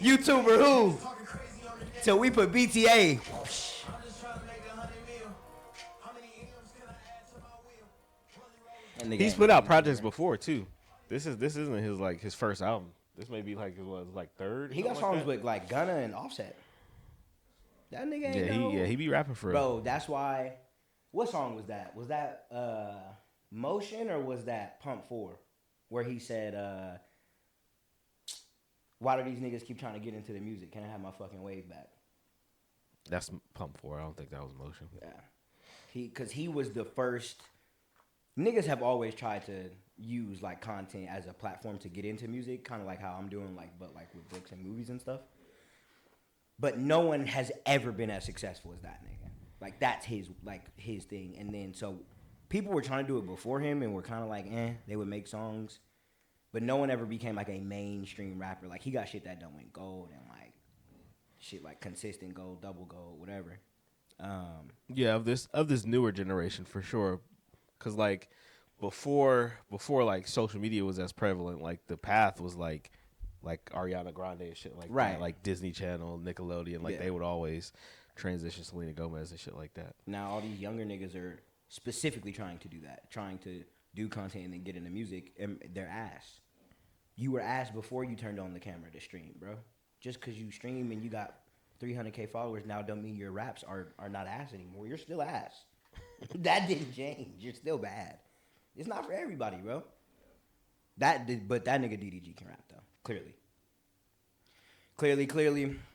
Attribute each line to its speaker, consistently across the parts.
Speaker 1: YouTuber who? So we put BTA. That nigga
Speaker 2: He's
Speaker 1: ain't
Speaker 2: put
Speaker 1: no
Speaker 2: out projects
Speaker 1: YouTuber.
Speaker 2: before too. This isn't his first album. This may be like his third or
Speaker 1: He got
Speaker 2: something like
Speaker 1: songs
Speaker 2: that.
Speaker 1: with like Gunna and Offset. That nigga ain't
Speaker 2: He be rapping for real.
Speaker 1: Bro, that's why. What song was that? Was that Motion or was that Pump 4? Where he said, why do these niggas keep trying to get into the music? Can I have my fucking wave back?
Speaker 2: That's Pump 4. I don't think that was Motion.
Speaker 1: Yeah. Cause he was the first. Niggas have always tried to use like content as a platform to get into music, kind of like how I'm doing, but with books and movies and stuff. But no one has ever been as successful as that nigga. Like that's his thing. And then so people were trying to do it before him and were kind of like, they would make songs, but no one ever became like a mainstream rapper. Like he got shit that done went gold and like shit like consistent gold, double gold, whatever.
Speaker 2: Yeah, of this newer generation for sure. Cause like before like social media was as prevalent, like the path was like Ariana Grande and shit like
Speaker 1: Right.
Speaker 2: that, like Disney Channel, Nickelodeon, like
Speaker 1: Yeah.
Speaker 2: they would always transition Selena Gomez and shit like that.
Speaker 1: Now all these younger niggas are specifically trying to do that, trying to do content and then get into music, and they're ass. You were ass before you turned on the camera to stream, bro. Just because you stream and you got 300K followers now don't mean your raps are not ass anymore. You're still ass. That didn't change. You're still bad. It's not for everybody, bro. But that nigga DDG can rap though. Clearly.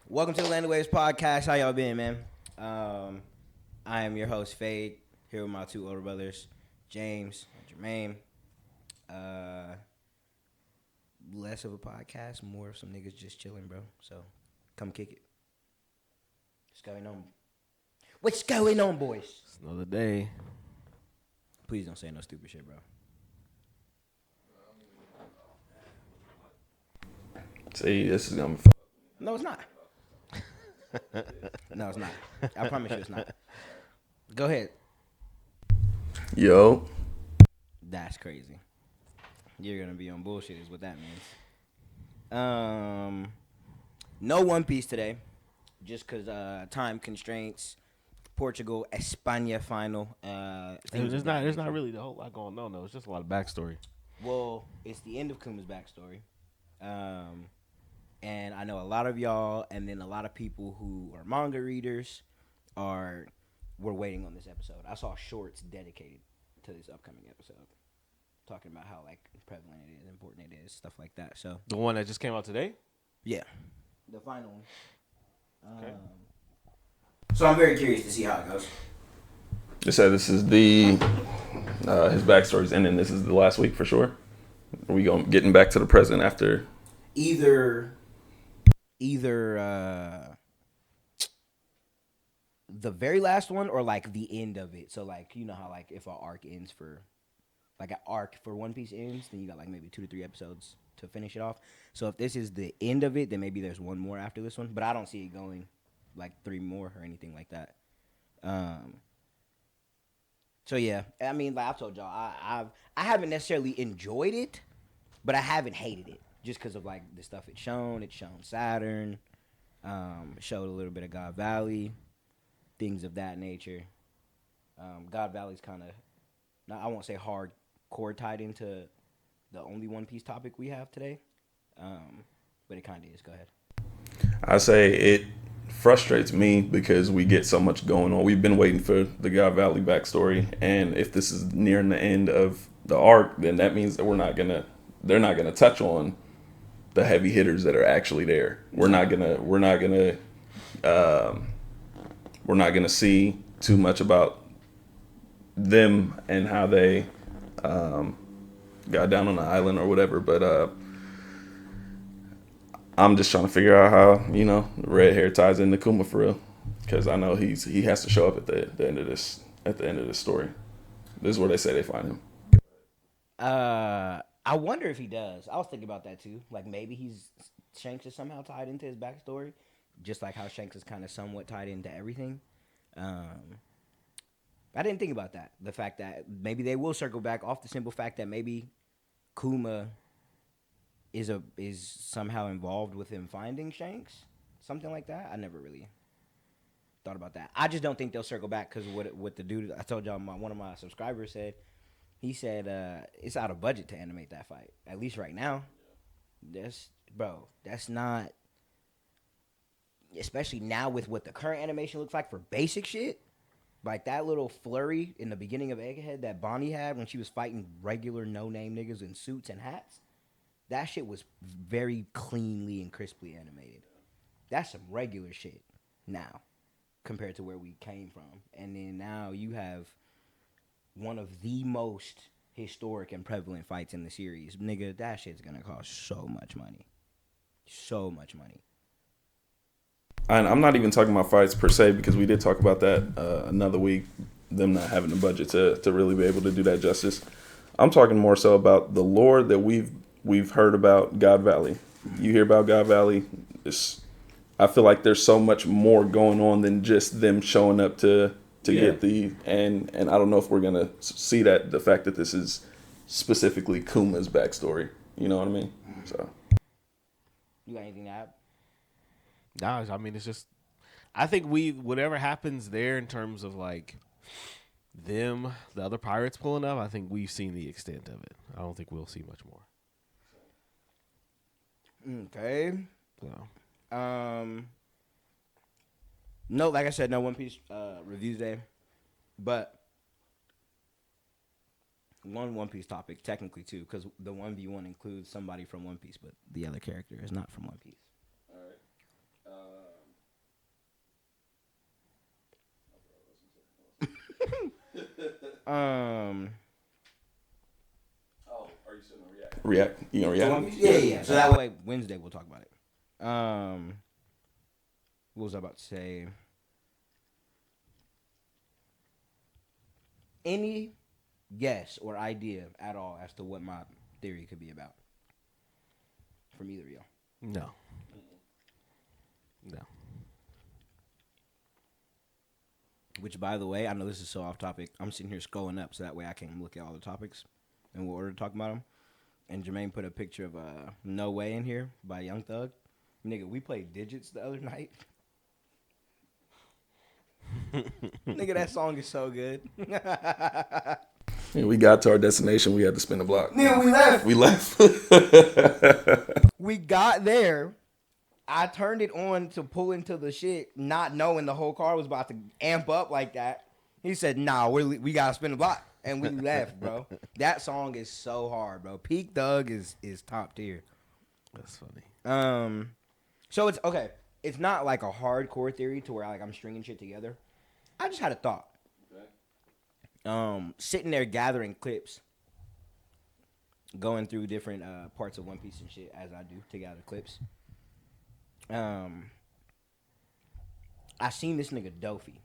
Speaker 1: Welcome to the Land of Waves podcast. How y'all been, man? I am your host, Fade, here with my two older brothers, James and Jermaine. Less of a podcast, more of some niggas just chilling, bro. So come kick it. What's going on? What's going on, boys?
Speaker 2: It's another day.
Speaker 1: Please don't say no stupid shit, bro.
Speaker 3: See, this is gonna.
Speaker 1: No, it's not. No, it's not. I promise you it's not. Go ahead.
Speaker 3: Yo,
Speaker 1: That's crazy. You're gonna be on bullshit is what that means. No One Piece today, just cause time constraints. Portugal, España final.
Speaker 2: There's not really the whole lot going on though. It's just a lot of backstory.
Speaker 1: Well, it's the end of Kuma's backstory. And I know a lot of y'all, and then a lot of people who are manga readers were waiting on this episode. I saw shorts dedicated to this upcoming episode, talking about how like prevalent it is, important it is, stuff like that. So
Speaker 2: The one that just came out today?
Speaker 1: yeah, the final one.
Speaker 2: Okay.
Speaker 1: So I'm very curious to see how it goes.
Speaker 3: they said this is the his backstory's ending. This is the last week for sure. Are we getting back to the present after?
Speaker 1: Either the very last one or like the end of it. So like you know how like if an arc ends for like an arc for One Piece ends, then you got like maybe 2 to 3 episodes to finish it off. So if this is the end of it, then maybe there's one more after this one. But I don't see it going like 3 more or anything like that. So yeah, I mean, like I've told y'all, I haven't necessarily enjoyed it, but I haven't hated it just because of like the stuff it's shown. It's shown Saturn, it showed a little bit of God Valley, things of that nature. God Valley's kind of, I won't say hardcore tied into the only One Piece topic we have today, but it kind of is. Go ahead.
Speaker 3: I say it frustrates me because we get so much going on. We've been waiting for the God Valley backstory, and if this is nearing the end of the arc, then that means that they're not gonna touch on the heavy hitters that are actually there. We're not gonna see too much about them and how they got down on the island or whatever. But I'm just trying to figure out how the red hair ties into Kuma for real, because I know he has to show up at the end of this story. This is where they say they find him.
Speaker 1: I wonder if he does. I was thinking about that too. Like maybe Shanks is somehow tied into his backstory, just like how Shanks is kind of somewhat tied into everything. I didn't think about that. The fact that maybe they will circle back off the simple fact that maybe Kuma is somehow involved with him finding Shanks, something like that. I never really thought about that. I just don't think they'll circle back because what the dude I told y'all, one of my subscribers said. He said it's out of budget to animate that fight. At least right now. That's not. Especially now with what the current animation looks like for basic shit. Like that little flurry in the beginning of Egghead that Bonnie had when she was fighting regular no-name niggas in suits and hats. That shit was very cleanly and crisply animated. That's some regular shit now compared to where we came from. And then now you have one of the most historic and prevalent fights in the series. Nigga, that shit's gonna cost so much money. So much money.
Speaker 3: And I'm not even talking about fights per se because we did talk about that another week, them not having the budget to really be able to do that justice. I'm talking more so about the lore that we've heard about God Valley. You hear about God Valley, I feel like there's so much more going on than just them showing up to get the and I don't know if we're gonna see that the fact that this is specifically Kuma's backstory. You know what I mean? So
Speaker 1: You got anything to add?
Speaker 2: Nah, I mean, it's just, I think whatever happens there in terms of like the other pirates pulling up, I think we've seen the extent of it. I don't think we'll see much more.
Speaker 1: Okay.
Speaker 2: So.
Speaker 1: No, like I said, no One Piece reviews day, but One Piece topic, technically two, because the 1v1 includes somebody from One Piece, but the other character is not from One Piece.
Speaker 3: Oh, are you still gonna react? You gonna react?
Speaker 1: Yeah. So that way, Wednesday we'll talk about it. What was I about to say? Any guess or idea at all as to what my theory could be about from either of y'all?
Speaker 2: No.
Speaker 1: Which, by the way, I know this is so off topic. I'm sitting here scrolling up so that way I can look at all the topics and we'll order to talk about them. And Jermaine put a picture of No Way in here by Young Thug. Nigga, we played Digits the other night. Nigga, that song is so good.
Speaker 3: And we got to our destination. We had to spin the block.
Speaker 1: Nigga, we left. We got there. I turned it on to pull into the shit, not knowing the whole car was about to amp up like that. He said, "Nah, we gotta spin the block," and we left, bro. That song is so hard, bro. Peak Thug is top tier.
Speaker 2: That's funny.
Speaker 1: So it's okay. It's not like a hardcore theory to where I'm stringing shit together. I just had a thought. Okay. Sitting there gathering clips, going through different parts of One Piece and shit as I do to gather clips. I seen this nigga Dofi,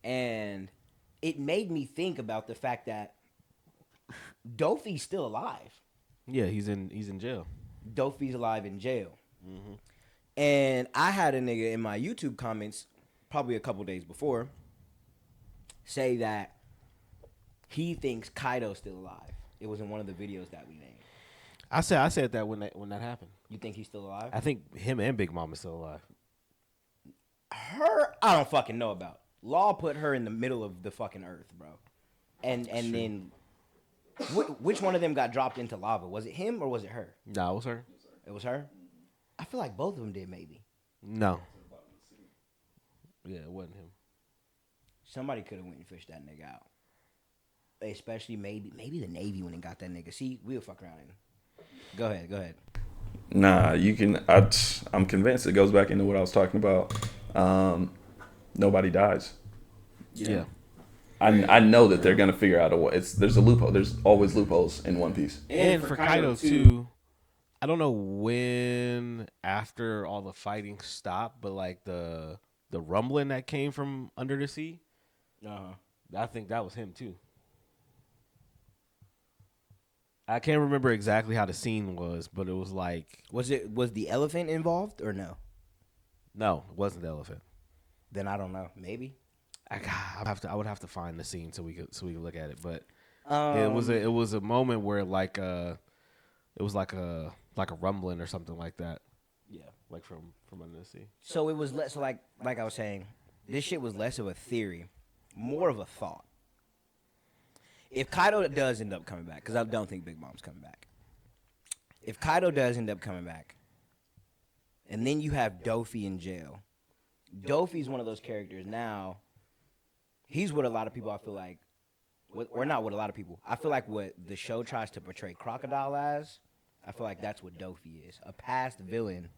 Speaker 1: and it made me think about the fact that Dofi's still alive.
Speaker 2: Yeah, he's in jail.
Speaker 1: Dofi's alive in jail. Mm-hmm. And I had a nigga in my YouTube comments probably a couple days before say that he thinks Kaido's still alive. It was in one of the videos that we made.
Speaker 2: I said that when that happened.
Speaker 1: You think he's still alive?
Speaker 2: I think him and Big Mama's still alive.
Speaker 1: Her, I don't fucking know about. Law put her in the middle of the fucking earth, bro. And then, which one of them got dropped into lava? Was it him or was it her?
Speaker 2: No, it was her.
Speaker 1: It was her? I feel like both of them did, maybe.
Speaker 2: No. Yeah, it wasn't him.
Speaker 1: Somebody could have went and fished that nigga out. Especially maybe the Navy went and got that nigga. See, we'll fuck around and... Go ahead.
Speaker 3: Nah, you can. I'm convinced it goes back into what I was talking about. Nobody dies.
Speaker 2: Yeah.
Speaker 3: I know that they're gonna figure out a way. There's a loophole. There's always loopholes in One Piece.
Speaker 2: And for Kaido too, I don't know when after all the fighting stopped, but like the rumbling that came from under the sea. I think that was him too. I can't remember exactly how the scene was, but it was like...
Speaker 1: Was the elephant involved or no?
Speaker 2: No, it wasn't the elephant.
Speaker 1: Then I don't know. Maybe.
Speaker 2: I would have to find the scene so we could look at it. But it was a moment where like It was like a rumbling or something like that.
Speaker 1: Yeah.
Speaker 2: Like from under the sea.
Speaker 1: So it was less like I was saying, this shit was less of a theory, more of a thought. If Kaido does end up coming back, because I don't think Big Mom's coming back. If Kaido does end up coming back, and then you have Dofi in jail. Dofi's one of those characters now. He's what a lot of people I feel like, or not what a lot of people. I feel like what the show tries to portray Crocodile as. I feel like that's what Dofi is, a past villain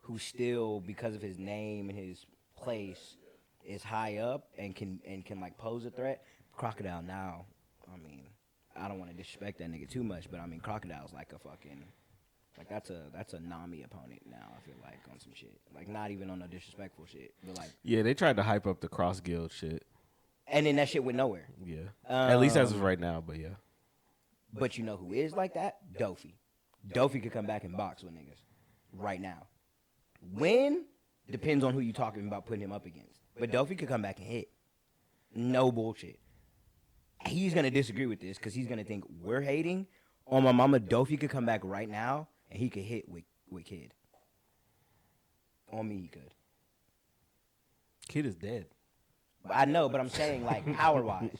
Speaker 1: who still, because of his name and his place, is high up and can like pose a threat. Crocodile now, I mean, I don't want to disrespect that nigga too much, but I mean Crocodile's like a fucking, like that's a Nami opponent now. I feel like on some shit, like not even on no disrespectful shit, but like
Speaker 2: Yeah, they tried to hype up the cross guild shit.
Speaker 1: and then that shit went nowhere.
Speaker 2: Yeah, at least as of right now. But yeah,
Speaker 1: But you know who is like that? Dofi. Dofi could come back and box with niggas right now. When? Depends on who you talking about putting him up against. But Dofi could come back and hit. No bullshit. He's going to disagree with this because he's going to think we're hating. On my mama, Dofi could come back right now and he could hit with Kid. On me, he could.
Speaker 2: Kid is dead.
Speaker 1: I know, but I'm saying like power-wise.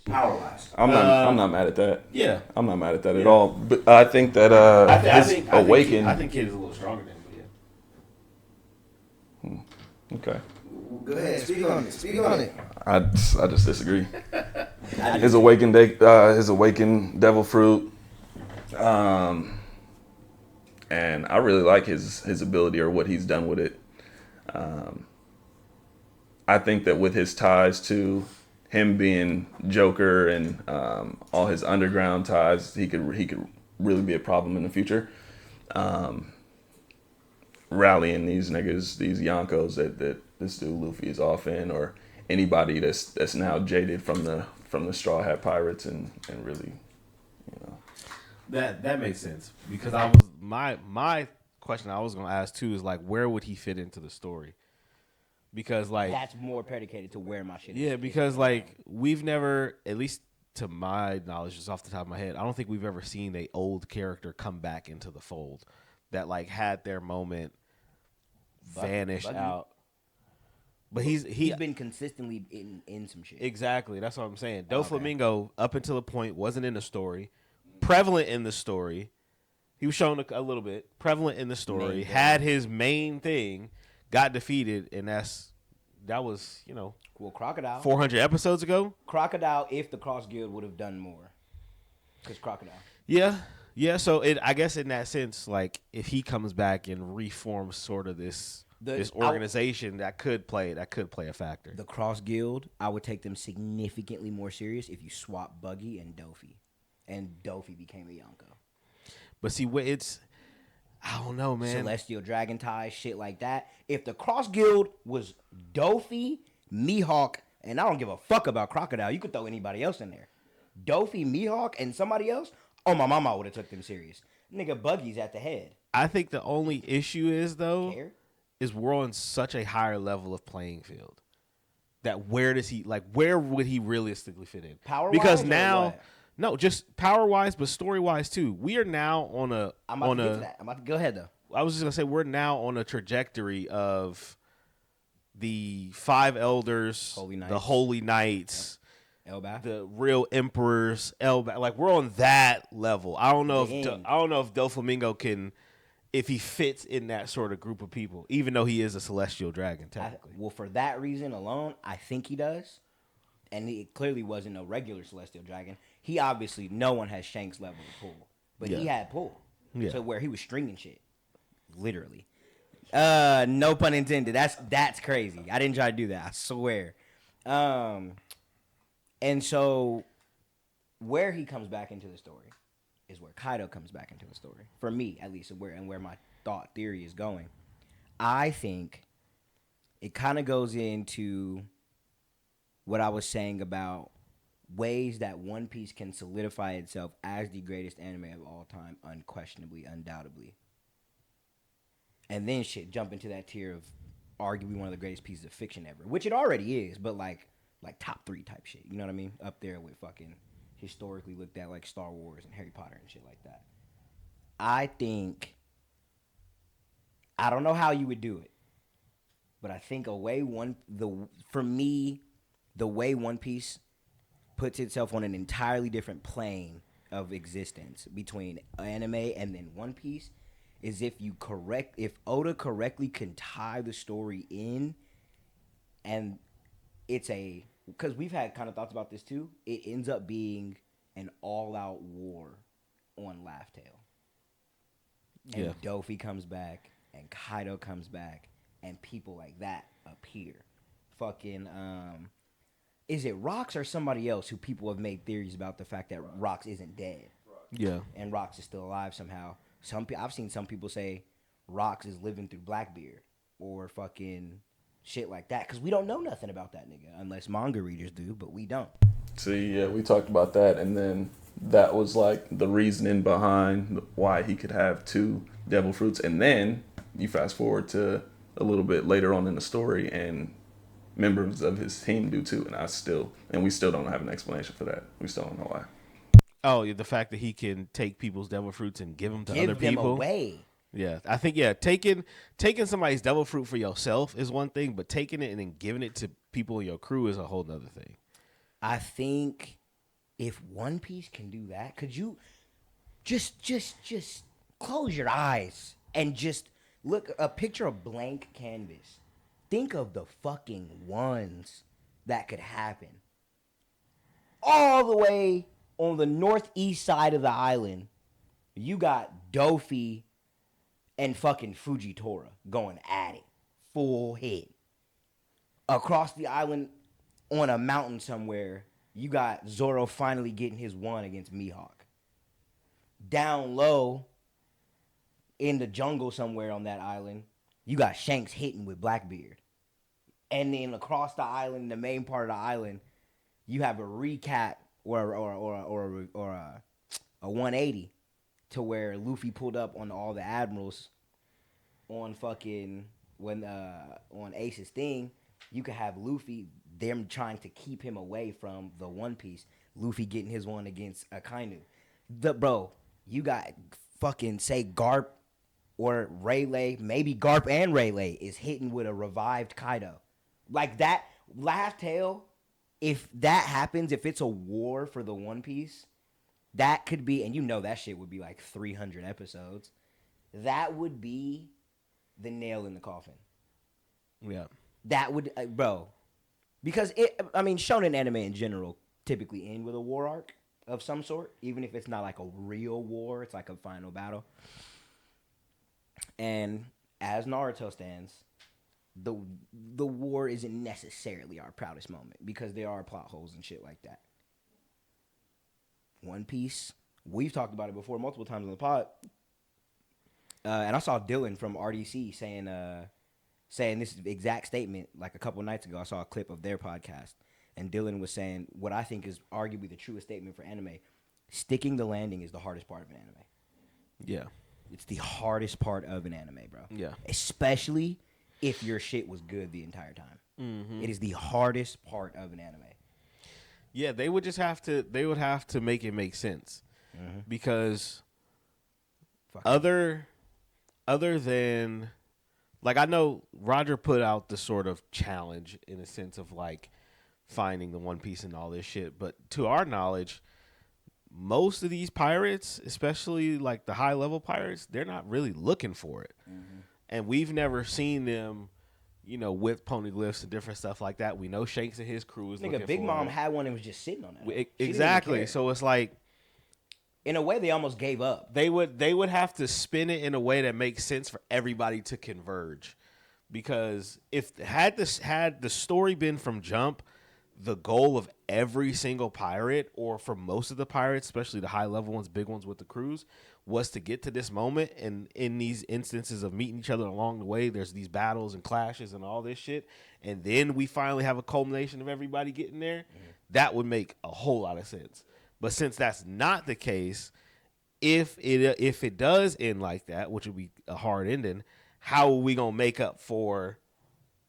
Speaker 3: I'm not mad at that.
Speaker 2: Yeah,
Speaker 3: I'm not mad at that at all. But I think that his awaken.
Speaker 2: I think Kid is a little stronger than him. But yeah.
Speaker 3: Okay.
Speaker 1: Go ahead, speak on it. Speak on it.
Speaker 3: I just disagree. His awakened devil fruit, and I really like his ability or what he's done with it. I think that with his ties to him being Joker and all his underground ties, he could really be a problem in the future. Rallying these niggas, these Yonkos that this dude Luffy is off in, or anybody that's now jaded from the Straw Hat Pirates and really, you know.
Speaker 2: That makes sense because I was my question I was gonna ask too is like where would he fit into the story? Because like
Speaker 1: That's more predicated to where my shit is.
Speaker 2: yeah, because like we've never, at least to my knowledge, just off the top of my head, I don't think we've ever seen a old character come back into the fold that like had their moment vanished
Speaker 1: Buggy.
Speaker 2: out. But he's
Speaker 1: been consistently in some shit.
Speaker 2: exactly, that's what I'm saying. Doflamingo up until a point wasn't in the story, prevalent in the story. He was shown a little bit prevalent in the story, had his main thing, got defeated, and that was, you know,
Speaker 1: Well, Crocodile.
Speaker 2: 400 episodes ago.
Speaker 1: Crocodile, if the Cross Guild would have done more. Because Crocodile.
Speaker 2: Yeah. So I guess in that sense, like if he comes back and reforms sort of this organization, that could play a factor.
Speaker 1: The Cross Guild, I would take them significantly more serious if you swap Buggy and Dofi. And Dofi became a Yonko.
Speaker 2: But see, I don't know, man.
Speaker 1: Celestial Dragon ties, shit like that. If the Cross Guild was Dofi, Mihawk, and I don't give a fuck about Crocodile, you could throw anybody else in there. Dofi, Mihawk, and somebody else, oh, my mama would have took them serious. Nigga, Buggy's at the head.
Speaker 2: I think the only issue is, though,
Speaker 1: Care?
Speaker 2: is we're on such a higher level of playing field that where would he realistically fit in?
Speaker 1: Power-wise
Speaker 2: because
Speaker 1: or
Speaker 2: now,
Speaker 1: what?
Speaker 2: no, just power wise, but story wise too. We are now on a.
Speaker 1: I'm about to get to that. I'm about to go ahead though.
Speaker 2: I was just gonna say we're now on a trajectory of the five elders, the holy knights,
Speaker 1: Elbaf.
Speaker 2: the real emperors, Elbaf. Like we're on that level. I don't know if Doflamingo can. If he fits in that sort of group of people, even though he is a celestial dragon, technically.
Speaker 1: Well, for that reason alone, I think he does. And it clearly wasn't a regular celestial dragon. He obviously, no one has Shanks level of pull. But he had pull.
Speaker 2: Yeah.
Speaker 1: To where he was stringing shit. Literally. No pun intended. That's crazy. I didn't try to do that. I swear. And so, where he comes back into the story is where Kaido comes back into the story. For me, at least, where my thought theory is going. I think it kind of goes into what I was saying about ways that One Piece can solidify itself as the greatest anime of all time, unquestionably, undoubtedly. And then jump into that tier of arguably one of the greatest pieces of fiction ever, which it already is, but like top 3 type shit. You know what I mean? Up there with fucking historically looked at like Star Wars and Harry Potter and shit like that. I think I don't know how you would do it, but I think for me, the way One Piece puts itself on an entirely different plane of existence between anime and then One Piece is if Oda correctly can tie the story in, and because we've had kind of thoughts about this too, it ends up being an all-out war on Laugh Tale. And
Speaker 2: Yeah.
Speaker 1: Dofi comes back, and Kaido comes back, and people like that appear. Fucking, is it Rox or somebody else who people have made theories about the fact that Rox isn't dead?
Speaker 2: Yeah.
Speaker 1: And Rox is still alive somehow. I've seen some people say Rox is living through Blackbeard or fucking shit like that, because we don't know nothing about that nigga unless manga readers do, but we don't.
Speaker 3: See, yeah, we talked about that, and then that was like the reasoning behind why he could have 2 devil fruits. And then you fast forward to a little bit later on in the story, and members of his team do too. And we still don't have an explanation for that. We still don't know why.
Speaker 2: Oh, yeah, the fact that he can take people's devil fruits and give them to other
Speaker 1: Give them
Speaker 2: people.
Speaker 1: away.
Speaker 2: Yeah, I think taking somebody's devil fruit for yourself is one thing, but taking it and then giving it to people in your crew is a whole nother thing.
Speaker 1: I think if One Piece can do that, could you just close your eyes and just look a picture of blank canvas. Think of the fucking ones that could happen. All the way on the northeast side of the island, you got Dofi and fucking Fujitora going at it. Full hit. Across the island on a mountain somewhere, you got Zoro finally getting his one against Mihawk. Down low, in the jungle somewhere on that island, you got Shanks hitting with Blackbeard. And then across the island, the main part of the island, you have a recap or a 180 to where Luffy pulled up on all the admirals on fucking on Ace's thing. You could have Luffy, them trying to keep him away from the One Piece. Luffy getting his one against Akainu. Bro, you got fucking say Garp or Rayleigh, maybe Garp and Rayleigh is hitting with a revived Kaido. Like that, Laugh Tale, if that happens, if it's a war for the One Piece, that could be, and you know that shit would be like 300 episodes. That would be the nail in the coffin.
Speaker 2: Yeah.
Speaker 1: That would, bro, because shonen anime in general typically end with a war arc of some sort, even if it's not like a real war, it's like a final battle. And as Naruto stands, the war isn't necessarily our proudest moment because there are plot holes and shit like that. One Piece, we've talked about it before multiple times on the pod, and I saw Dylan from RDC saying this exact statement like a couple nights ago. I saw a clip of their podcast, and Dylan was saying what I think is arguably the truest statement for anime. Sticking the landing is the hardest part of an anime.
Speaker 2: Yeah.
Speaker 1: It's the hardest part of an anime, bro.
Speaker 2: Yeah.
Speaker 1: Especially if your shit was good the entire time. Mm-hmm. It is the hardest part of an anime.
Speaker 2: Yeah, they would have to make it make sense. Mm-hmm. Because other than, like, I know Roger put out the sort of challenge in a sense of like finding the One Piece and all this shit, but to our knowledge, most of these pirates, especially like the high level pirates, they're not really looking for it. Mm-hmm. And we've never seen them, with poneglyphs and different stuff like that. We know Shanks and his crew is looking for it.
Speaker 1: Big Mom had one and was just sitting on it.
Speaker 2: Exactly. So it's like,
Speaker 1: in a way, they almost gave up.
Speaker 2: They would have to spin it in a way that makes sense for everybody to converge, because if had the story been from jump, the goal of every single pirate, or for most of the pirates, especially the high level ones, big ones with the crews, was to get to this moment. And in these instances of meeting each other along the way, there's these battles and clashes and all this shit, and then we finally have a culmination of everybody getting there. Mm-hmm. That would make a whole lot of sense. But since that's not the case, if it does end like that, which would be a hard ending, how are we gonna make up for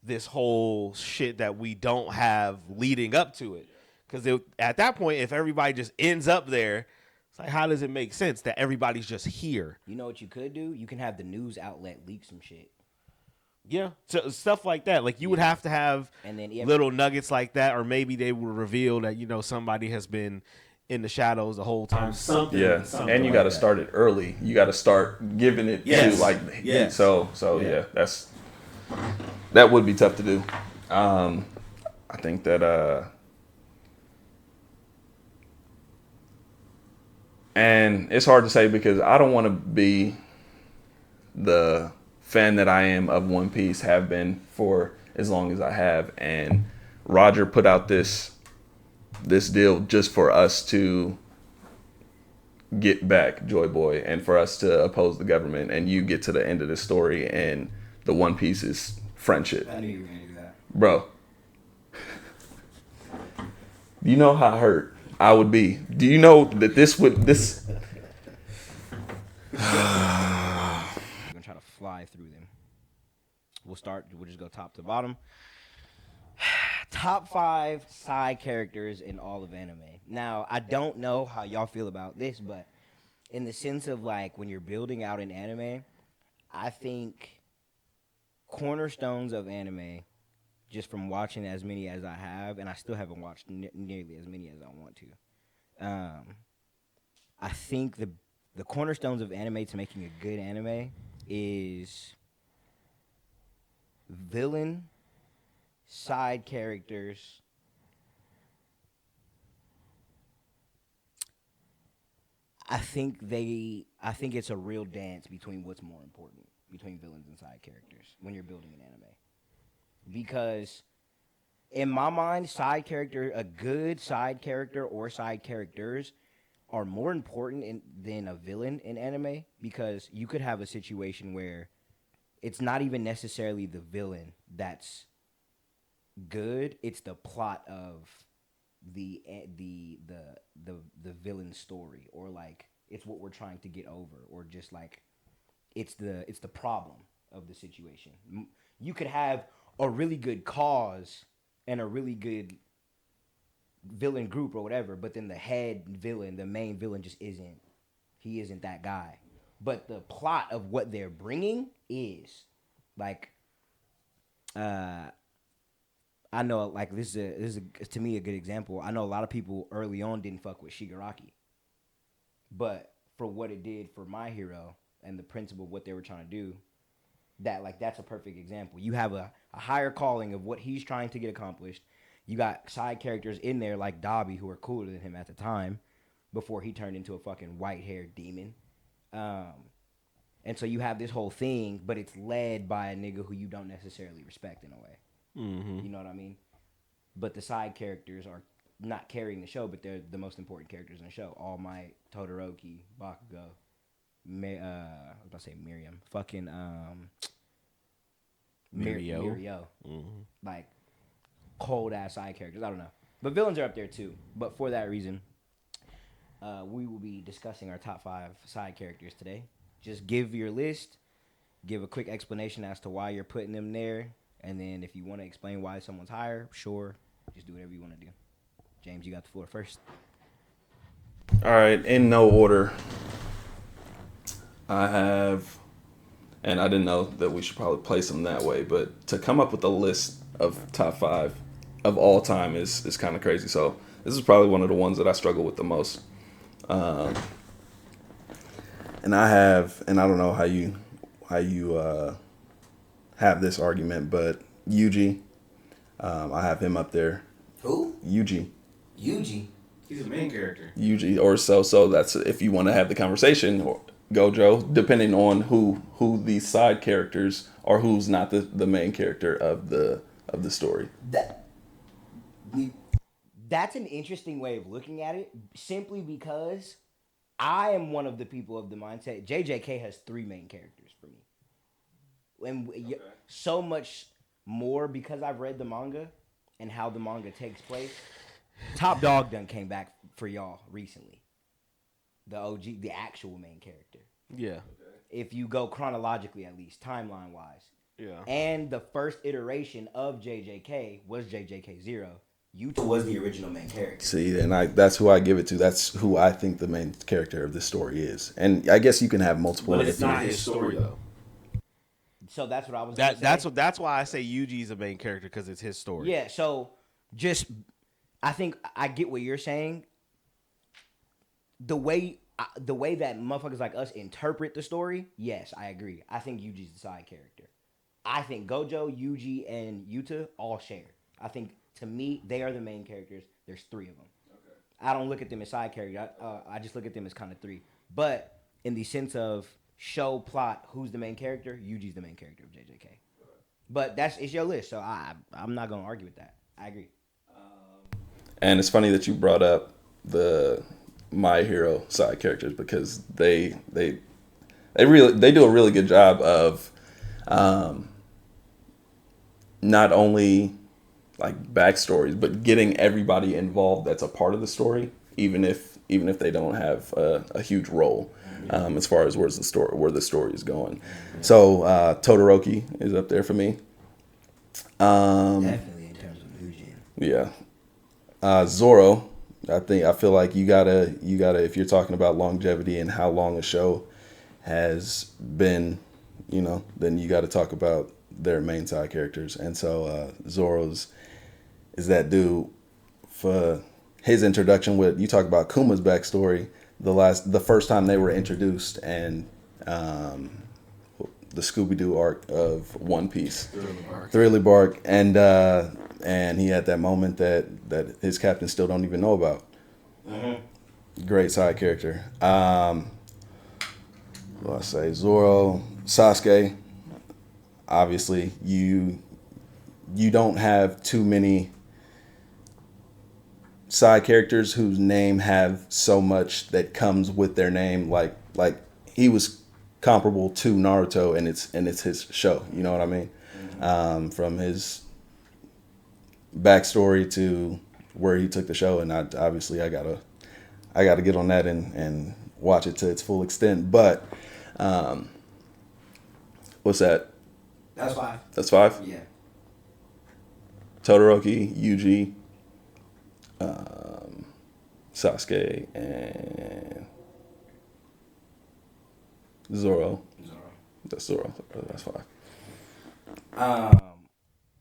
Speaker 2: this whole shit that we don't have leading up to it? Because at that point, if everybody just ends up there, It's like, how does it make sense that everybody's just here?
Speaker 1: You know what you could do? You can have the news outlet leak some shit.
Speaker 2: Yeah, so stuff like that. Like you would have to have
Speaker 1: And then
Speaker 2: little nuggets like that, or maybe they will reveal that somebody has been in the shadows the whole time. Something.
Speaker 3: And you got to start it early. You got to start giving it to So that would be tough to do. I think that and it's hard to say because I don't want to be the fan that I am of One Piece, have been for as long as I have, and Roger put out this deal just for us to get back Joy Boy and for us to oppose the government, and you get to the end of the story and the One Piece is friendship.
Speaker 1: I knew you were gonna do that,
Speaker 3: bro. Do you know how hurt I would be? Do you know that this
Speaker 1: I'm gonna try to fly through them. We'll just go top to bottom. Top 5 side characters in all of anime. Now, I don't know how y'all feel about this, but in the sense of like when you're building out an anime, I think cornerstones of anime, just from watching as many as I have, and I still haven't watched nearly as many as I want to. I think the cornerstones of anime to making a good anime is villain, side characters, I think it's a real dance between what's more important between villains and side characters when you're building an anime. Because in my mind, a good side character or side characters are more important than a villain in anime, because you could have a situation where it's not even necessarily the villain that's good, it's the plot of the villain story, or like it's what we're trying to get over, or just like it's the problem of the situation. You could have a really good cause and a really good villain group or whatever, but then the head villain, the main villain, just isn't that guy. But the plot of what they're bringing is like, I know, like this is to me a good example. I know a lot of people early on didn't fuck with Shigaraki, but for what it did for My Hero and the principle of what they were trying to do, that's a perfect example. You have a higher calling of what he's trying to get accomplished. You got side characters in there like Dobby, who are cooler than him at the time, before he turned into a fucking white-haired demon. And so you have this whole thing, but it's led by a nigga who you don't necessarily respect in a way.
Speaker 2: Mm-hmm.
Speaker 1: You know what I mean? But the side characters are not carrying the show, but they're the most important characters in the show. All Might, Todoroki, Bakugo, I was about to say Miriam. Fucking Mirio.
Speaker 2: Mm-hmm.
Speaker 1: Like, cold-ass side characters. I don't know. But villains are up there, too. But for that reason, we will be discussing our top 5 side characters today. Just give your list, give a quick explanation as to why you're putting them there, and then if you want to explain why someone's higher, sure, just do whatever you want to do. James, you got the floor first.
Speaker 3: All right, in no order. I have, and I didn't know that we should probably place them that way, but to come up with a list of top 5 of all time is kind of crazy. So this is probably one of the ones that I struggle with the most. And I don't know how you have this argument, but Yuji, I have him up there.
Speaker 1: Who?
Speaker 3: Yuji.
Speaker 1: Yuji.
Speaker 4: He's the main character.
Speaker 3: Yuji, or so that's if you want to have the conversation, or Gojo, depending on who these side characters are, who's not the main character of the story.
Speaker 1: That's an interesting way of looking at it, simply because I am one of the people of the mindset. JJK has 3 main characters for me. And so much more because I've read the manga and how the manga takes place. Top Dog done came back for y'all recently. The OG, the actual main character.
Speaker 2: Yeah.
Speaker 1: If you go chronologically, at least, timeline-wise.
Speaker 2: Yeah.
Speaker 1: And the first iteration of JJK was JJK 0. Yuta was the original main character.
Speaker 3: See, and that's who I give it to. That's who I think the main character of this story is. And I guess you can have multiple.
Speaker 2: But it's not his story though.
Speaker 1: So that's what I was gonna say.
Speaker 2: That's why I say Yuji's the main character, because it's his story.
Speaker 1: Yeah, so I think I get what you're saying. The way that motherfuckers like us interpret the story, yes, I agree. I think Yuji's the side character. I think Gojo, Yuji, and Yuta all share. I think, to me, they are the main characters. There's 3 of them. Okay. I don't look at them as side characters. I just look at them as kind of 3. But in the sense of show plot, who's the main character? Yuji's the main character of JJK. But it's your list, so I'm not gonna argue with that. I agree.
Speaker 3: And it's funny that you brought up the My Hero side characters, because they do a really good job of not only like backstories, but getting everybody involved that's a part of the story, even if they don't have a huge role as far as where the story is going. So Todoroki is up there for me.
Speaker 1: Definitely in terms of Mugen.
Speaker 3: Yeah. Zoro, I feel like you gotta if you're talking about longevity and how long a show has been, then you got to talk about their main side characters. And so Zoro's is that dude. For his introduction, with you talk about Kuma's backstory, the first time they were introduced, and the Scooby-Doo arc of One Piece, Thriller Bark, and he had that moment that his captain still don't even know about. Mm-hmm. Great side character. What I say, Zoro, Sasuke. Obviously, you don't have too many side characters whose name have so much that comes with their name. Like he was comparable to Naruto, and it's his show. You know what I mean? From his backstory to where he took the show, and I gotta get on that and watch it to its full extent. But what's that?
Speaker 1: That's 5.
Speaker 3: That's 5?
Speaker 1: Yeah.
Speaker 3: Todoroki, Yuji, Sasuke, and Zoro. That's Zoro. That's 5.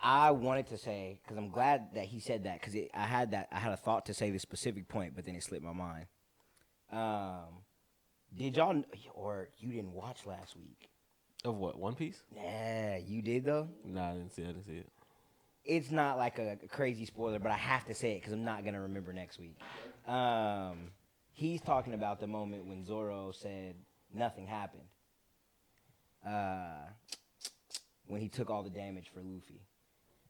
Speaker 1: I wanted to say, because I'm glad that he said that, because I had a thought to say this specific point, but then it slipped my mind. Did y'all, or you didn't watch last week?
Speaker 2: Of what, One Piece?
Speaker 1: Yeah, you did though?
Speaker 2: Nah, I didn't see it.
Speaker 1: It's not like a crazy spoiler, but I have to say it because I'm not going to remember next week. He's talking about the moment when Zoro said nothing happened. When he took all the damage for Luffy.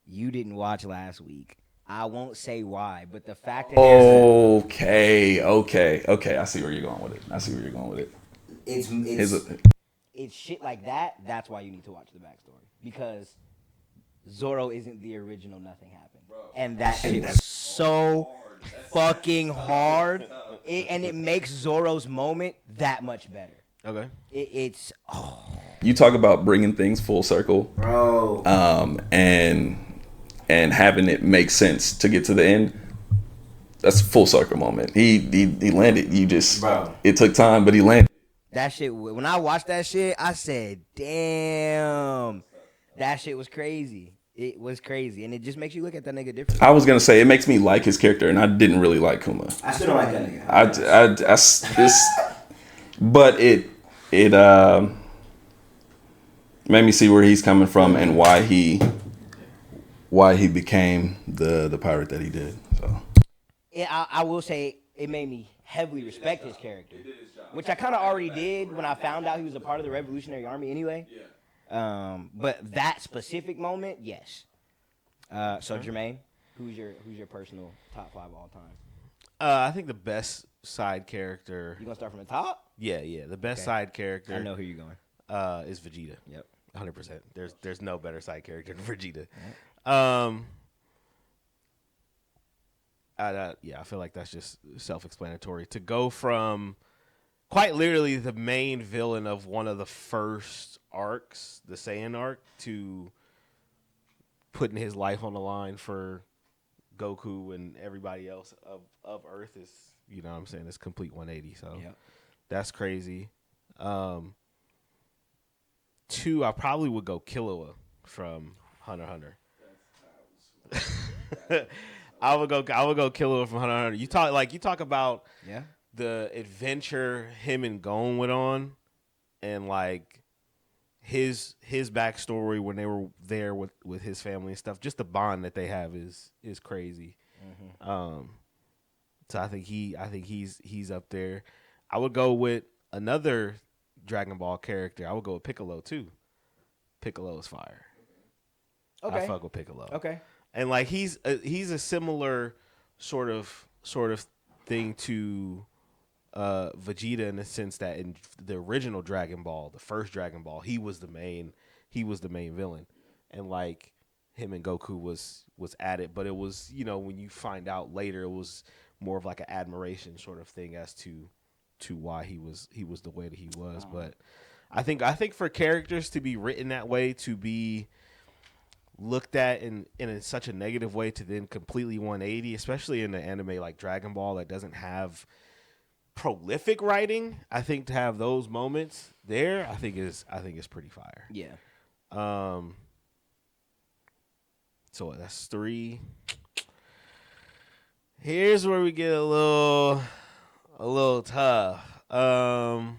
Speaker 1: You didn't watch last week. I won't say why, but the fact that
Speaker 3: Okay. I see where you're going with it.
Speaker 1: It's shit like that. That's why you need to watch the backstory, because Zoro isn't the original Nothing Happened, and that shit was so fucking hard, and it makes Zoro's moment that much better.
Speaker 2: Okay.
Speaker 1: It's
Speaker 3: You talk about bringing things full circle,
Speaker 1: bro,
Speaker 3: and having it make sense to get to the end. That's a full circle moment. He landed. It took time, but he landed.
Speaker 1: That shit. When I watched that shit, I said, "Damn, that shit was crazy." It was crazy, and it just makes you look at that nigga differently.
Speaker 3: I was gonna say it makes me like his character, and I didn't really like Kuma.
Speaker 1: I still don't like that nigga.
Speaker 3: But it made me see where he's coming from and why he became the pirate that he did. So
Speaker 1: Yeah, I will say it made me heavily respect his character, which I kind of already did when I found out he was a part of the Revolutionary Army anyway. But that specific moment, yes. So Jermaine, who's your personal top 5 all time?
Speaker 2: I think the best side character.
Speaker 1: You gonna start from the top?
Speaker 2: Yeah. The best side character.
Speaker 1: I know who you're going.
Speaker 2: Is Vegeta.
Speaker 1: Yep.
Speaker 2: 100%. There's no better side character than Vegeta.
Speaker 1: Right.
Speaker 2: I feel like that's just self-explanatory. To go from quite literally the main villain of one of the first arcs, the Saiyan arc, to putting his life on the line for Goku and everybody else of Earth is, you know what I'm saying, it's complete 180. So
Speaker 1: Yep.
Speaker 2: that's crazy. 2, I probably would go Killua from Hunter x Hunter. I would go Killua from Hunter x Hunter. You talk about the adventure him and Gon went on, and like his backstory when they were there with his family and stuff. Just the bond that they have is crazy. Mm-hmm. So I think he's up there. I would go with another Dragon Ball character. I would go with Piccolo too. Piccolo is fire.
Speaker 1: Okay.
Speaker 2: I fuck with Piccolo.
Speaker 1: Okay.
Speaker 2: And like he's a similar sort of thing to Vegeta in the sense that in the original Dragon Ball, the first Dragon Ball, he was the main villain, and like him and Goku was at it, but it was, you know, when you find out later, it was more of like an admiration sort of thing as to why he was the way that he was. But I think for characters to be written that way, to be looked at in such a negative way, to then completely 180, especially in an anime like Dragon Ball that doesn't have prolific writing, I think to have those moments there, I think is pretty fire.
Speaker 1: Yeah.
Speaker 2: So that's 3. Here's where we get a little tough. I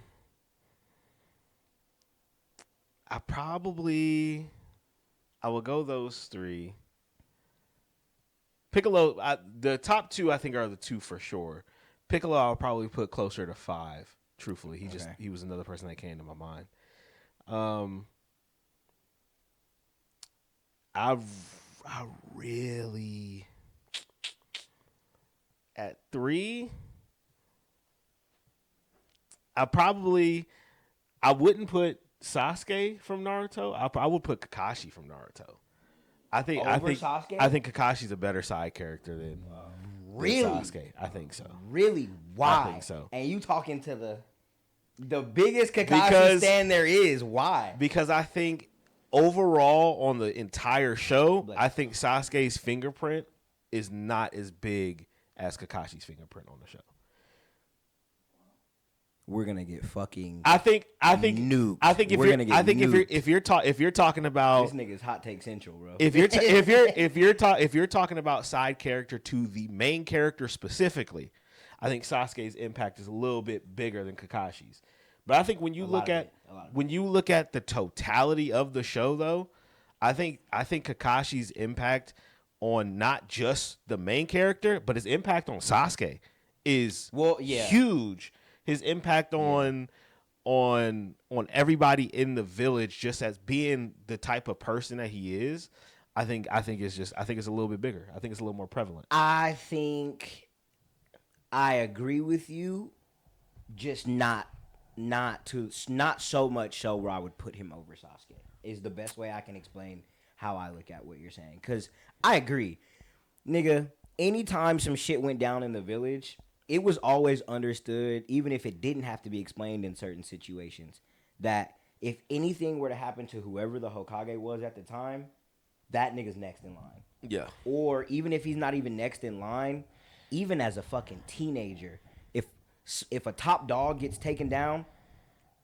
Speaker 2: would go those 3. Piccolo, the top 2 I think are the 2 for sure. Piccolo I'll probably put closer to 5. Truthfully, he was another person that came to my mind. I really at 3. I wouldn't put Sasuke from Naruto. I would put Kakashi from Naruto.
Speaker 1: Sasuke?
Speaker 2: I think Kakashi's a better side character than Sasuke. I think so.
Speaker 1: Really? Why?
Speaker 2: I think so.
Speaker 1: And you talking to the biggest Kakashi stan there is. Why?
Speaker 2: Because I think overall on the entire show, I think Sasuke's fingerprint is not as big as Kakashi's fingerprint on the show.
Speaker 1: We're gonna get fucking.
Speaker 2: I think
Speaker 1: nuked.
Speaker 2: I think if you're talking about
Speaker 1: this nigga's hot take central, bro.
Speaker 2: if you're talking about side character to the main character specifically, I think Sasuke's impact is a little bit bigger than Kakashi's. But I think when you look at the totality of the show, though, I think Kakashi's impact on not just the main character, but his impact on Sasuke is huge. His impact on everybody in the village, just as being the type of person that he is, I think it's a little bit bigger. I think it's a little more prevalent.
Speaker 1: I think I agree with you, just not so much so where I would put him over Sasuke is the best way I can explain how I look at what you're saying. Because I agree, nigga, anytime some shit went down in the village, it was always understood, even if it didn't have to be explained in certain situations, that if anything were to happen to whoever the Hokage was at the time, that nigga's next in line.
Speaker 2: Yeah.
Speaker 1: Or even if he's not even next in line, even as a fucking teenager, if a top dog gets taken down,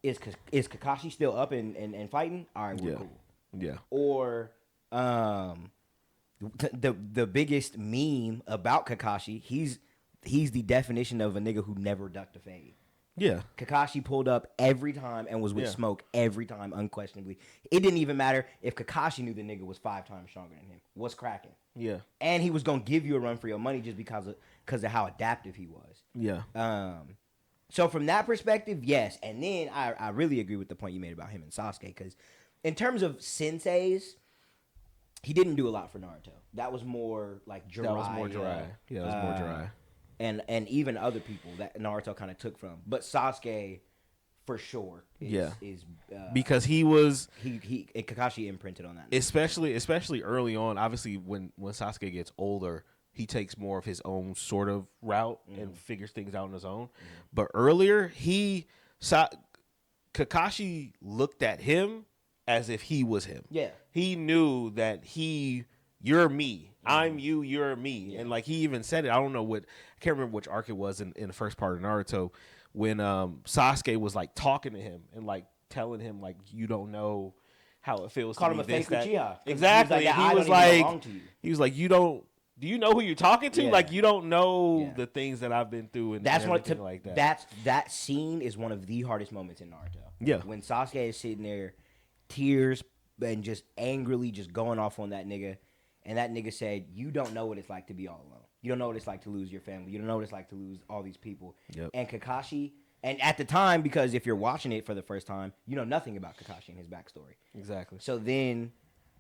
Speaker 1: is Kakashi still up and fighting? All right, we're cool.
Speaker 2: Yeah.
Speaker 1: Or the biggest meme about Kakashi, he's the definition of a nigga who never ducked a fade.
Speaker 2: Yeah.
Speaker 1: Kakashi pulled up every time and was with smoke every time, unquestionably. It didn't even matter if Kakashi knew the nigga was 5 times stronger than him. What's cracking?
Speaker 2: Yeah.
Speaker 1: And he was going to give you a run for your money just because of how adaptive he was.
Speaker 2: Yeah.
Speaker 1: So from that perspective, yes. And then I really agree with the point you made about him and Sasuke, because in terms of senseis, he didn't do a lot for Naruto. That was more like dry.
Speaker 2: That was more dry. Yeah, that was more dry.
Speaker 1: And even other people that Naruto kind of took from. But Sasuke, for sure, is
Speaker 2: because he
Speaker 1: Kakashi imprinted on that.
Speaker 2: Especially early on. Obviously, when Sasuke gets older, he takes more of his own sort of route and figures things out on his own. But earlier, Kakashi looked at him as if he was him.
Speaker 1: Yeah.
Speaker 2: He knew that he you're me. I'm you, you're me. Yeah. And like he even said it. I can't remember which arc it was in the first part of Naruto when Sasuke was like talking to him and like telling him like you don't know how it feels
Speaker 1: Called
Speaker 2: to
Speaker 1: him
Speaker 2: be
Speaker 1: a fake Uchiha.
Speaker 2: Exactly.
Speaker 1: He was like,
Speaker 2: you don't. Do you know who you're talking to?
Speaker 1: Yeah.
Speaker 2: Like you don't know the things that I've been through and
Speaker 1: that's
Speaker 2: everything like that.
Speaker 1: That scene is one of the hardest moments in Naruto.
Speaker 2: Yeah.
Speaker 1: When Sasuke is sitting there, tears and just angrily just going off on that nigga, and that nigga said, "You don't know what it's like to be all alone. You don't know what it's like to lose your family. You don't know what it's like to lose all these people."
Speaker 2: Yep.
Speaker 1: And Kakashi, and at the time, because if you're watching it for the first time, you know nothing about Kakashi and his backstory.
Speaker 2: Exactly.
Speaker 1: So then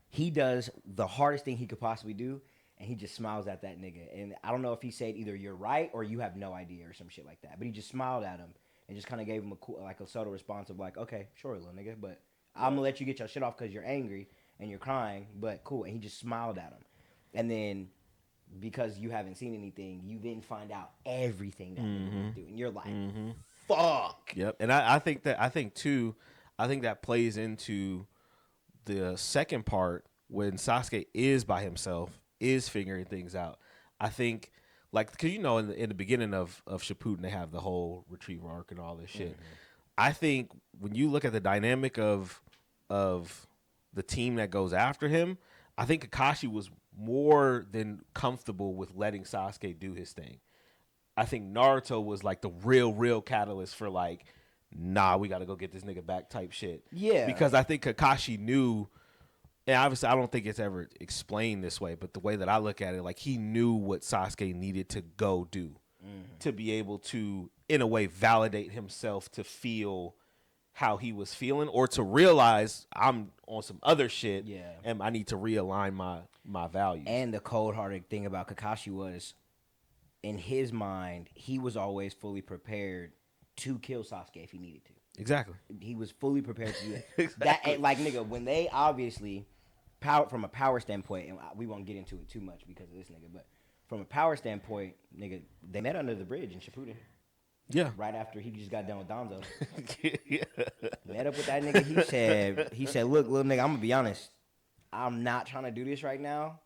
Speaker 1: he does the hardest thing he could possibly do. And he just smiles at that nigga. And I don't know if he said either you're right or you have no idea or some shit like that. But he just smiled at him and just kind of gave him a cool, like a subtle response of like, okay, sure, little nigga, but I'm going to let you get your shit off because you're angry and you're crying, but cool. And he just smiled at him. And then because you haven't seen anything, you then find out everything that nigga was doing. And you're like, fuck.
Speaker 2: Yep. And I think that plays into the second part when Sasuke is by himself, is figuring things out. I think, like, because in the beginning of Shippuden, they have the whole retriever arc and all this shit. I think when you look at the dynamic of the team that goes after him, I think Kakashi was more than comfortable with letting Sasuke do his thing. I think Naruto was like the real catalyst for like, nah, we got to go get this nigga back type shit.
Speaker 1: Yeah.
Speaker 2: Because I think Kakashi knew. And obviously, I don't think it's ever explained this way, but the way that I look at it, like he knew what Sasuke needed to go do to be able to, in a way, validate himself to feel how he was feeling or to realize I'm on some other shit and I need to realign my values.
Speaker 1: And the cold-hearted thing about Kakashi was, in his mind, he was always fully prepared to kill Sasuke if he needed to.
Speaker 2: Exactly.
Speaker 1: He was fully prepared to do that.
Speaker 2: Exactly.
Speaker 1: That, like, nigga, when they obviously... from a power standpoint, and we won't get into it too much because of this nigga, but from a power standpoint, nigga, they met under the bridge in Shippuden.
Speaker 2: Yeah.
Speaker 1: Right after he just got done with Danzo.
Speaker 2: Yeah.
Speaker 1: Met up with that nigga. He said, look, little nigga, I'm gonna be honest. I'm not trying to do this right now.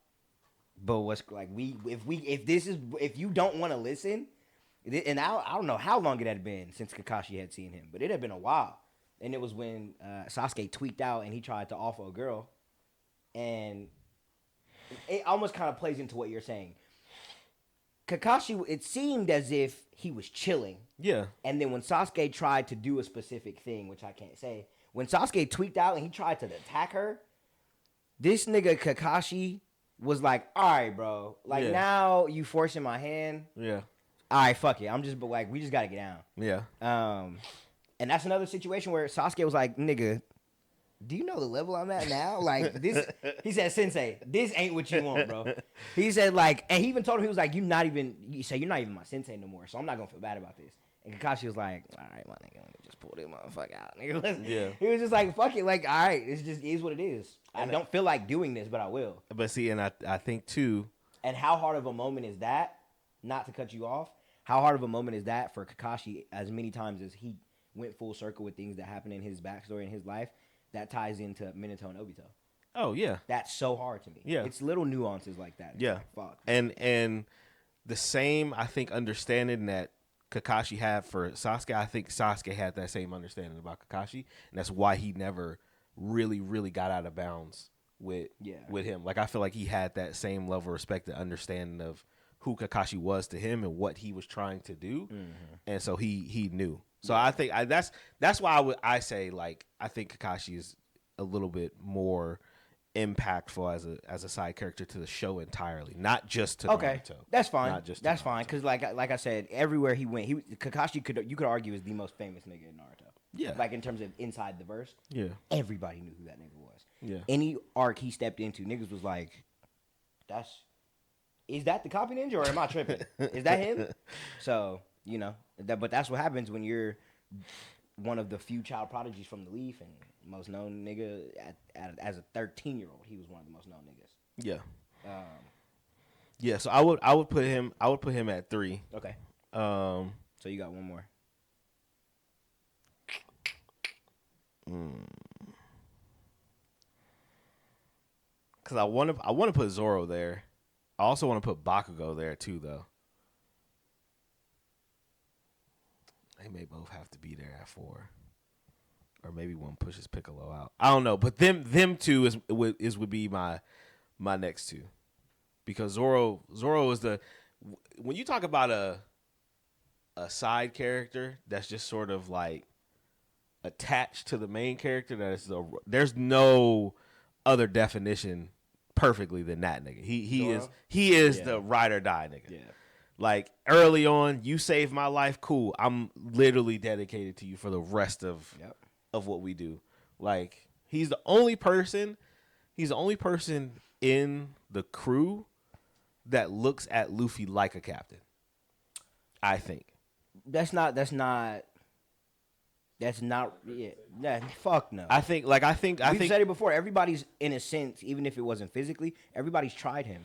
Speaker 1: But what's like if you don't want to listen, and I don't know how long it had been since Kakashi had seen him, but it had been a while. And it was when Sasuke tweaked out and he tried to offer a girl. And it almost kind of plays into what you're saying. Kakashi, it seemed as if he was chilling.
Speaker 2: Yeah.
Speaker 1: And then when Sasuke tried to do a specific thing, which I can't say, when Sasuke tweaked out and he tried to attack her, this nigga Kakashi was like, all right, bro. Like, now you forcing my hand.
Speaker 2: Yeah.
Speaker 1: All right, fuck it. We just got to get down.
Speaker 2: Yeah.
Speaker 1: And that's another situation where Sasuke was like, nigga, do you know the level I'm at now? Like, this, he said, Sensei, this ain't what you want, bro. He said, like, and he even told him, he was like, you're not even my sensei no more, so I'm not going to feel bad about this. And Kakashi was like, all right, my nigga, let me just pull this motherfucker out. Nigga.
Speaker 2: Yeah.
Speaker 1: He was just like, fuck it, like, all right, it just is what it is. I don't feel like doing this, but I will.
Speaker 2: But see, and I think, too.
Speaker 1: And how hard of a moment is that, not to cut you off, how hard of a moment is that for Kakashi as many times as he went full circle with things that happened in his backstory in his life? That ties into Minato and Obito.
Speaker 2: Oh, yeah.
Speaker 1: That's so hard to me.
Speaker 2: Yeah.
Speaker 1: It's little nuances like that. It's
Speaker 2: yeah.
Speaker 1: Like, fuck.
Speaker 2: And the same, I think, understanding that Kakashi had for Sasuke, I think Sasuke had that same understanding about Kakashi. And that's why he never really, really got out of bounds with him. Like, I feel like he had that same level of respect and understanding of who Kakashi was to him and what he was trying to do. Mm-hmm. And so he knew. So I think that's why I say, like, I think Kakashi is a little bit more impactful as a side character to the show entirely, not just to Naruto.
Speaker 1: That's fine.
Speaker 2: Not just
Speaker 1: that's fine because like I said, everywhere he went, Kakashi you could argue is the most famous nigga in Naruto.
Speaker 2: Yeah,
Speaker 1: like in terms of inside the verse.
Speaker 2: Yeah,
Speaker 1: everybody knew who that nigga was.
Speaker 2: Yeah,
Speaker 1: any arc he stepped into, niggas was like, is that the copy ninja or am I tripping? Is that him? So. You know, but that's what happens when you're one of the few child prodigies from the Leaf and most known nigga as a 13-year-old. He was one of the most known niggas.
Speaker 2: Yeah. Yeah. So I would put him at 3.
Speaker 1: Okay. So you got one more.
Speaker 2: because I want to put Zoro there. I also want to put Bakugo there too, though. They may both have to be there at 4, or maybe one pushes Piccolo out. I don't know, but them two would be my next two, because Zoro is when you talk about a side character that's just sort of like attached to the main character. There's no other definition perfectly than that nigga. He is the ride or die nigga.
Speaker 1: Yeah.
Speaker 2: Like early on, you saved my life. Cool. I'm literally dedicated to you for the rest of what we do. Like he's the only person in the crew that looks at Luffy like a captain. I think. That's not. Yeah, fuck no. I think. We've said it before. Everybody's, in a sense, even if it wasn't physically, everybody's tried him.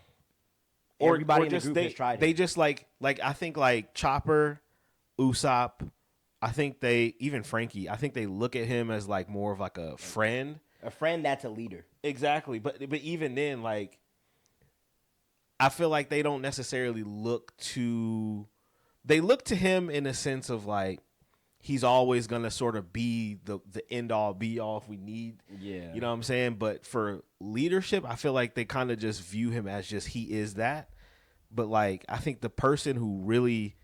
Speaker 2: Everybody in the group has tried him. They just like I think like Chopper, Usopp. I think even Frankie. I think they look at him as like more of like a friend.
Speaker 1: A friend that's a leader. Exactly,
Speaker 2: but even then, like, I feel like they don't necessarily look to. They look to him in a sense of like he's always gonna sort of be the end all be all if we need.
Speaker 1: Yeah.
Speaker 2: You know what I'm saying? But for leadership, I feel like they kind of just view him as just he is that. But like I think the person who really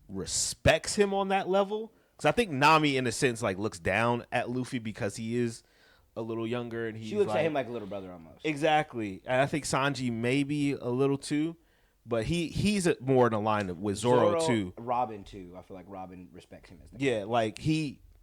Speaker 2: respects him on that level, because I think Nami in a sense like looks down at Luffy because he is a little younger and
Speaker 1: she looks at him like a little brother almost.
Speaker 2: Exactly. And I think Sanji maybe a little too. But he's more in a line with Zoro too.
Speaker 1: Robin too. I feel like Robin respects him as the
Speaker 2: yeah, like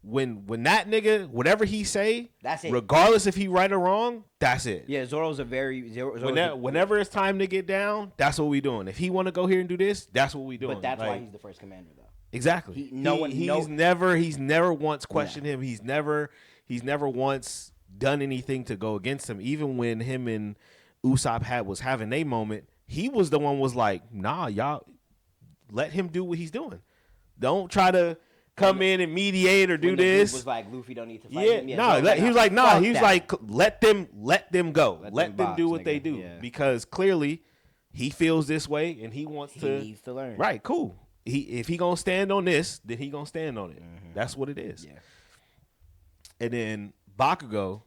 Speaker 2: when that nigga, whatever he say,
Speaker 1: that's it.
Speaker 2: Regardless if he right or wrong, that's it.
Speaker 1: Yeah, Zoro's
Speaker 2: whenever it's time to get down, that's what we doing. If he want to go here and do this, that's what we doing.
Speaker 1: But that's why he's the first commander though.
Speaker 2: Exactly. He's never once questioned him. He's never once done anything to go against him. Even when him and Usopp was having a moment, he was the one was like, nah, y'all let him do what he's doing. Don't try to come in and mediate or do this.
Speaker 1: Was like Luffy don't need to fight him. Yeah,
Speaker 2: he was like, nah. He was like, let them go. Let them do what they do. Yeah. Because clearly he feels this way and he wants to.
Speaker 1: He needs to learn.
Speaker 2: Right, cool. If he gonna stand on this, then he gonna stand on it. Mm-hmm. That's what it is.
Speaker 1: Yeah.
Speaker 2: And then Bakugo,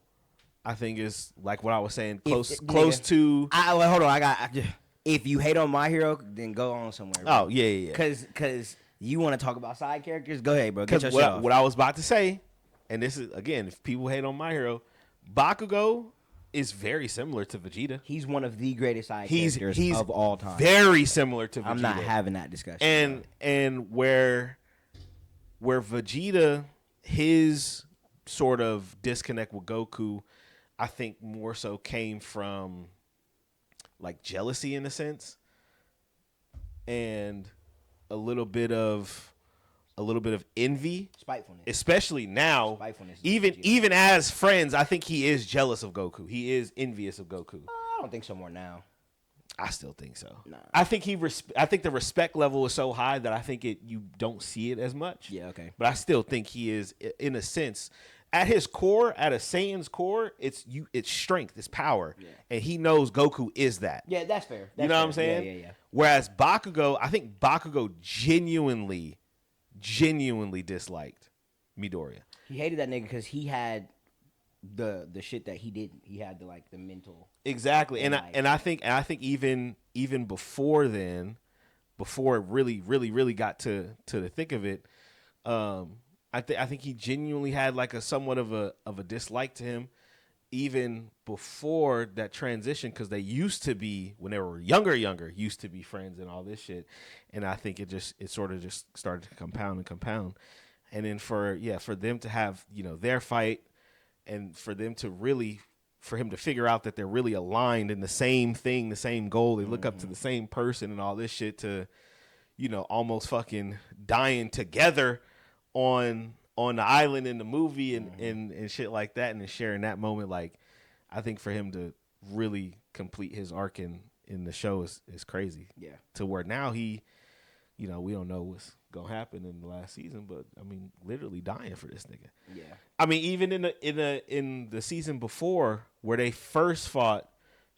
Speaker 2: I think is like what I was saying, close to.
Speaker 1: Hold on, if you hate on My Hero, then go on somewhere. Bro.
Speaker 2: Oh yeah.
Speaker 1: Because you want to talk about side characters, go ahead, bro. Get your shit off.
Speaker 2: What I was about to say, and this is again, if people hate on My Hero, Bakugo is very similar to Vegeta.
Speaker 1: He's one of the greatest side characters of all time.
Speaker 2: Very similar to Vegeta.
Speaker 1: I'm not having that discussion.
Speaker 2: And where Vegeta, his sort of disconnect with Goku, I think more so came from like jealousy in a sense, and a little bit of envy,
Speaker 1: spitefulness,
Speaker 2: especially now. Even as friends, I think he is jealous of Goku. He is envious of Goku.
Speaker 1: I don't think so more now.
Speaker 2: I still think so.
Speaker 1: Nah.
Speaker 2: I think the respect level is so high that I think you don't see it as much.
Speaker 1: Yeah, okay.
Speaker 2: But I still think he is, in a sense, at his core, at a Saiyan's core, it's strength, it's power, and he knows Goku is that.
Speaker 1: Yeah, that's fair.
Speaker 2: You know what I'm saying?
Speaker 1: Yeah.
Speaker 2: Whereas Bakugo, I think Bakugo genuinely disliked Midoriya.
Speaker 1: He hated that nigga because he had the shit that he didn't. He had the mental.
Speaker 2: Exactly, and I think even before then, before it really got to the thick of it, I think he genuinely had like a somewhat of a dislike to him, even before that transition, because they used to be, when they were younger, used to be friends and all this shit, and I think it sort of just started to compound, and then for them to have their fight, and for him to figure out that they're really aligned in the same thing, the same goal, they look up to the same person and all this shit, to almost fucking dying together on the island in the movie and shit like that, and then sharing that moment, like, I think for him to really complete his arc in the show is crazy.
Speaker 1: Yeah. To
Speaker 2: where now he, we don't know what's gonna happen in the last season, but I mean, literally dying for this nigga.
Speaker 1: Yeah.
Speaker 2: I mean, even in the season before where they first fought,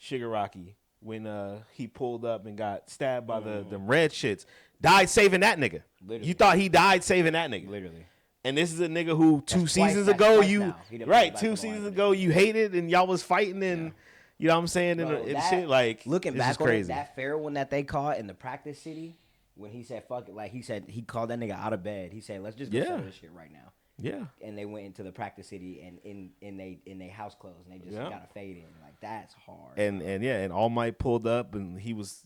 Speaker 2: Shigaraki when he pulled up and got stabbed by the red shits. Died saving that nigga.
Speaker 1: Literally.
Speaker 2: You thought he died saving that nigga.
Speaker 1: Literally.
Speaker 2: And this is a nigga who two
Speaker 1: That's
Speaker 2: seasons
Speaker 1: twice
Speaker 2: ago
Speaker 1: now.
Speaker 2: two seasons ago you hated and y'all was fighting and you know what I'm saying and shit like
Speaker 1: looking
Speaker 2: this
Speaker 1: back
Speaker 2: is crazy.
Speaker 1: on it, that fair one that they caught in the practice city when he said fuck it, like he said he called that nigga out of bed. He said let's just go settle this shit right now.
Speaker 2: Yeah.
Speaker 1: And they went into the practice city and in they house clothes and they just got a fade in. Like that's hard.
Speaker 2: And All Might pulled up and he was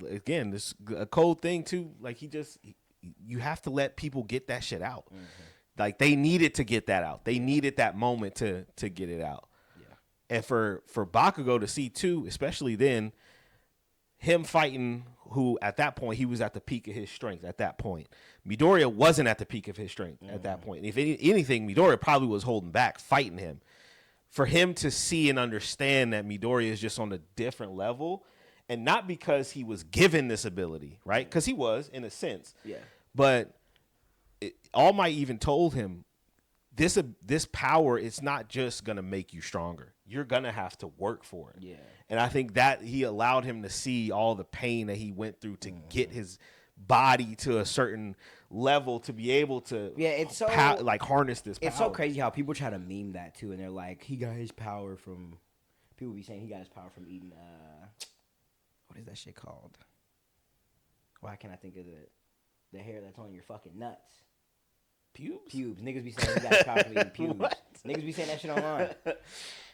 Speaker 2: again this a cold thing too. Like you have to let people get that shit out. Mm-hmm. Like they needed to get that out. They needed that moment to get it out. Yeah. And for Bakugo to see too, especially then, him fighting who at that point he was at the peak of his strength. At that point, Midoriya wasn't at the peak of his strength at that point. If anything, Midoriya probably was holding back, fighting him. For him to see and understand that Midoriya is just on a different level, and not because he was given this ability, right? Because he was in a sense. Yeah. But All Might even told him, this power, it's not just going to make you stronger. You're going to have to work for it. Yeah. And I think that he allowed him to see all the pain that he went through to get his body to a certain level to be able to
Speaker 1: it's so,
Speaker 2: harness this power.
Speaker 1: It's so crazy how people try to meme that too. And they're like, he got his power from, people be saying he got his power from eating, what is that shit called? Why can't I think of the hair that's on your fucking nuts? Pubes. Niggas be saying he got his power from eating pubes. Niggas be saying that shit online.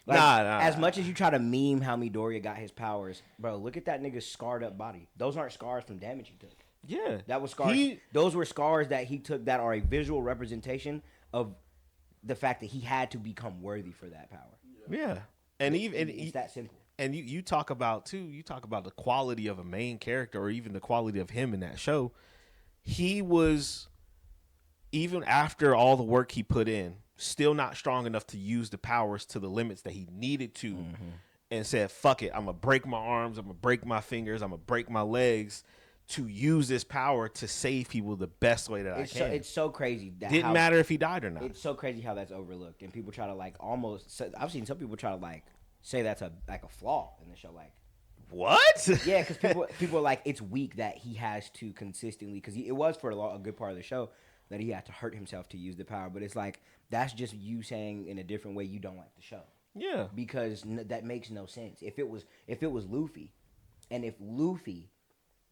Speaker 1: Like, as much as you try to meme how Midoriya got his powers, bro, look at that nigga's scarred up body. Those aren't scars from damage he took.
Speaker 2: Yeah.
Speaker 1: That was scars. Those were scars that he took that are a visual representation of the fact that he had to become worthy for that power.
Speaker 2: Yeah. And
Speaker 1: it's that simple.
Speaker 2: And you talk about the quality of a main character or even the quality of him in that show. He was, even after all the work he put in, still not strong enough to use the powers to the limits that he needed to, and said, fuck it, I'm going to break my arms, I'm going to break my fingers, I'm going to break my legs to use this power to save people the best way that I can.
Speaker 1: It's so crazy.
Speaker 2: Didn't matter if he died or not.
Speaker 1: It's so crazy how that's overlooked. And people try to I've seen some people try to say that's a flaw in the show. Like,
Speaker 2: what?
Speaker 1: Yeah, because people are like, it's weak that he has to consistently, because it was for a good part of the show that he had to hurt himself to use the power. But it's like, that's just you saying in a different way you don't like the show. Yeah. Because that makes no sense. If it was Luffy, and if Luffy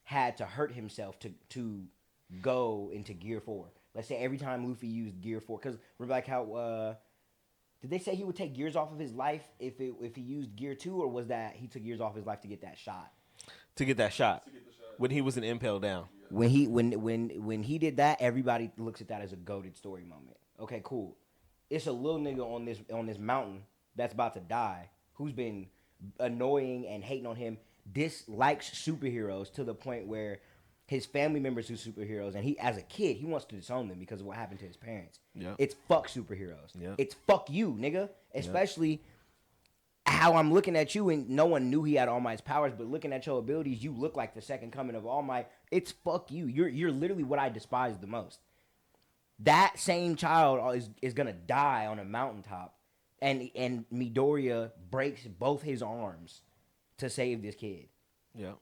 Speaker 1: had to hurt himself to go into Gear 4, let's say every time Luffy used Gear 4, because remember like how did they say he would take gears off of his life if he used Gear 2, or was that he took gears off his life to get that shot?
Speaker 2: To get that shot. When he was an impale down.
Speaker 1: When he did that, everybody looks at that as a goated story moment. Okay, cool. It's a little nigga on this mountain that's about to die, who's been annoying and hating on him, dislikes superheroes to the point where his family members are superheroes, and he, as a kid, he wants to disown them because of what happened to his parents. Yeah. It's fuck superheroes. Yeah. It's fuck you, nigga. Especially how I'm looking at you, and no one knew he had All Might's powers, but looking at your abilities, you look like the second coming of All Might. It's fuck you. You're literally what I despise the most. That same child is gonna die on a mountaintop, and Midoriya breaks both his arms to save this kid. Yeah.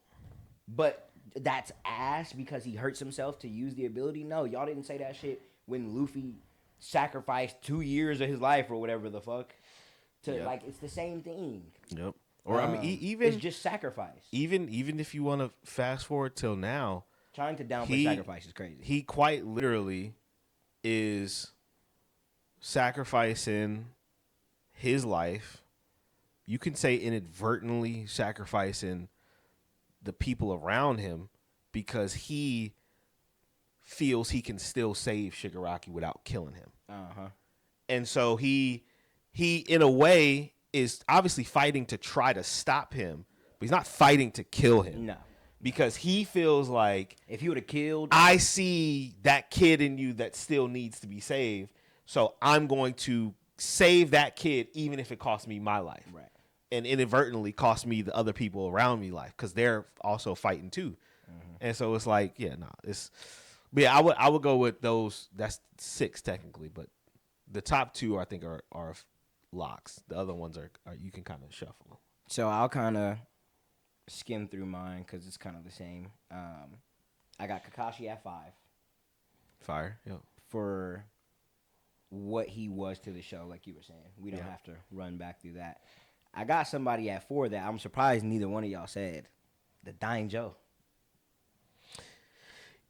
Speaker 1: But that's ass because he hurts himself to use the ability? No, y'all didn't say that shit when Luffy sacrificed 2 years of his life or whatever the fuck. Like, it's the same thing. Yep.
Speaker 2: Or I mean, even
Speaker 1: it's just sacrifice.
Speaker 2: Even if you want to fast forward till now,
Speaker 1: trying to downplay sacrifice is crazy.
Speaker 2: He quite literally is sacrificing his life. You can say inadvertently sacrificing the people around him because he feels he can still save Shigaraki without killing him. And so he in a way is obviously fighting to try to stop him, but he's not fighting to kill him. No. Because he feels like,
Speaker 1: if he would have killed,
Speaker 2: I see that kid in you that still needs to be saved, so I'm going to save that kid even if it costs me my life. Right. And inadvertently cost me the other people around me life because they're also fighting too. And so it's like, but yeah, I would go with those. That's 6 technically, but the top 2 I think are locks. The other ones are you can kind of shuffle.
Speaker 1: So I'll kind of skim through mine because it's kind of the same. I got Kakashi at 5
Speaker 2: Fire. Yep.
Speaker 1: for what he was to the show, like you were saying. We don't have to run back through that. I got somebody at 4 that I'm surprised neither one of y'all said. The Dying Joe.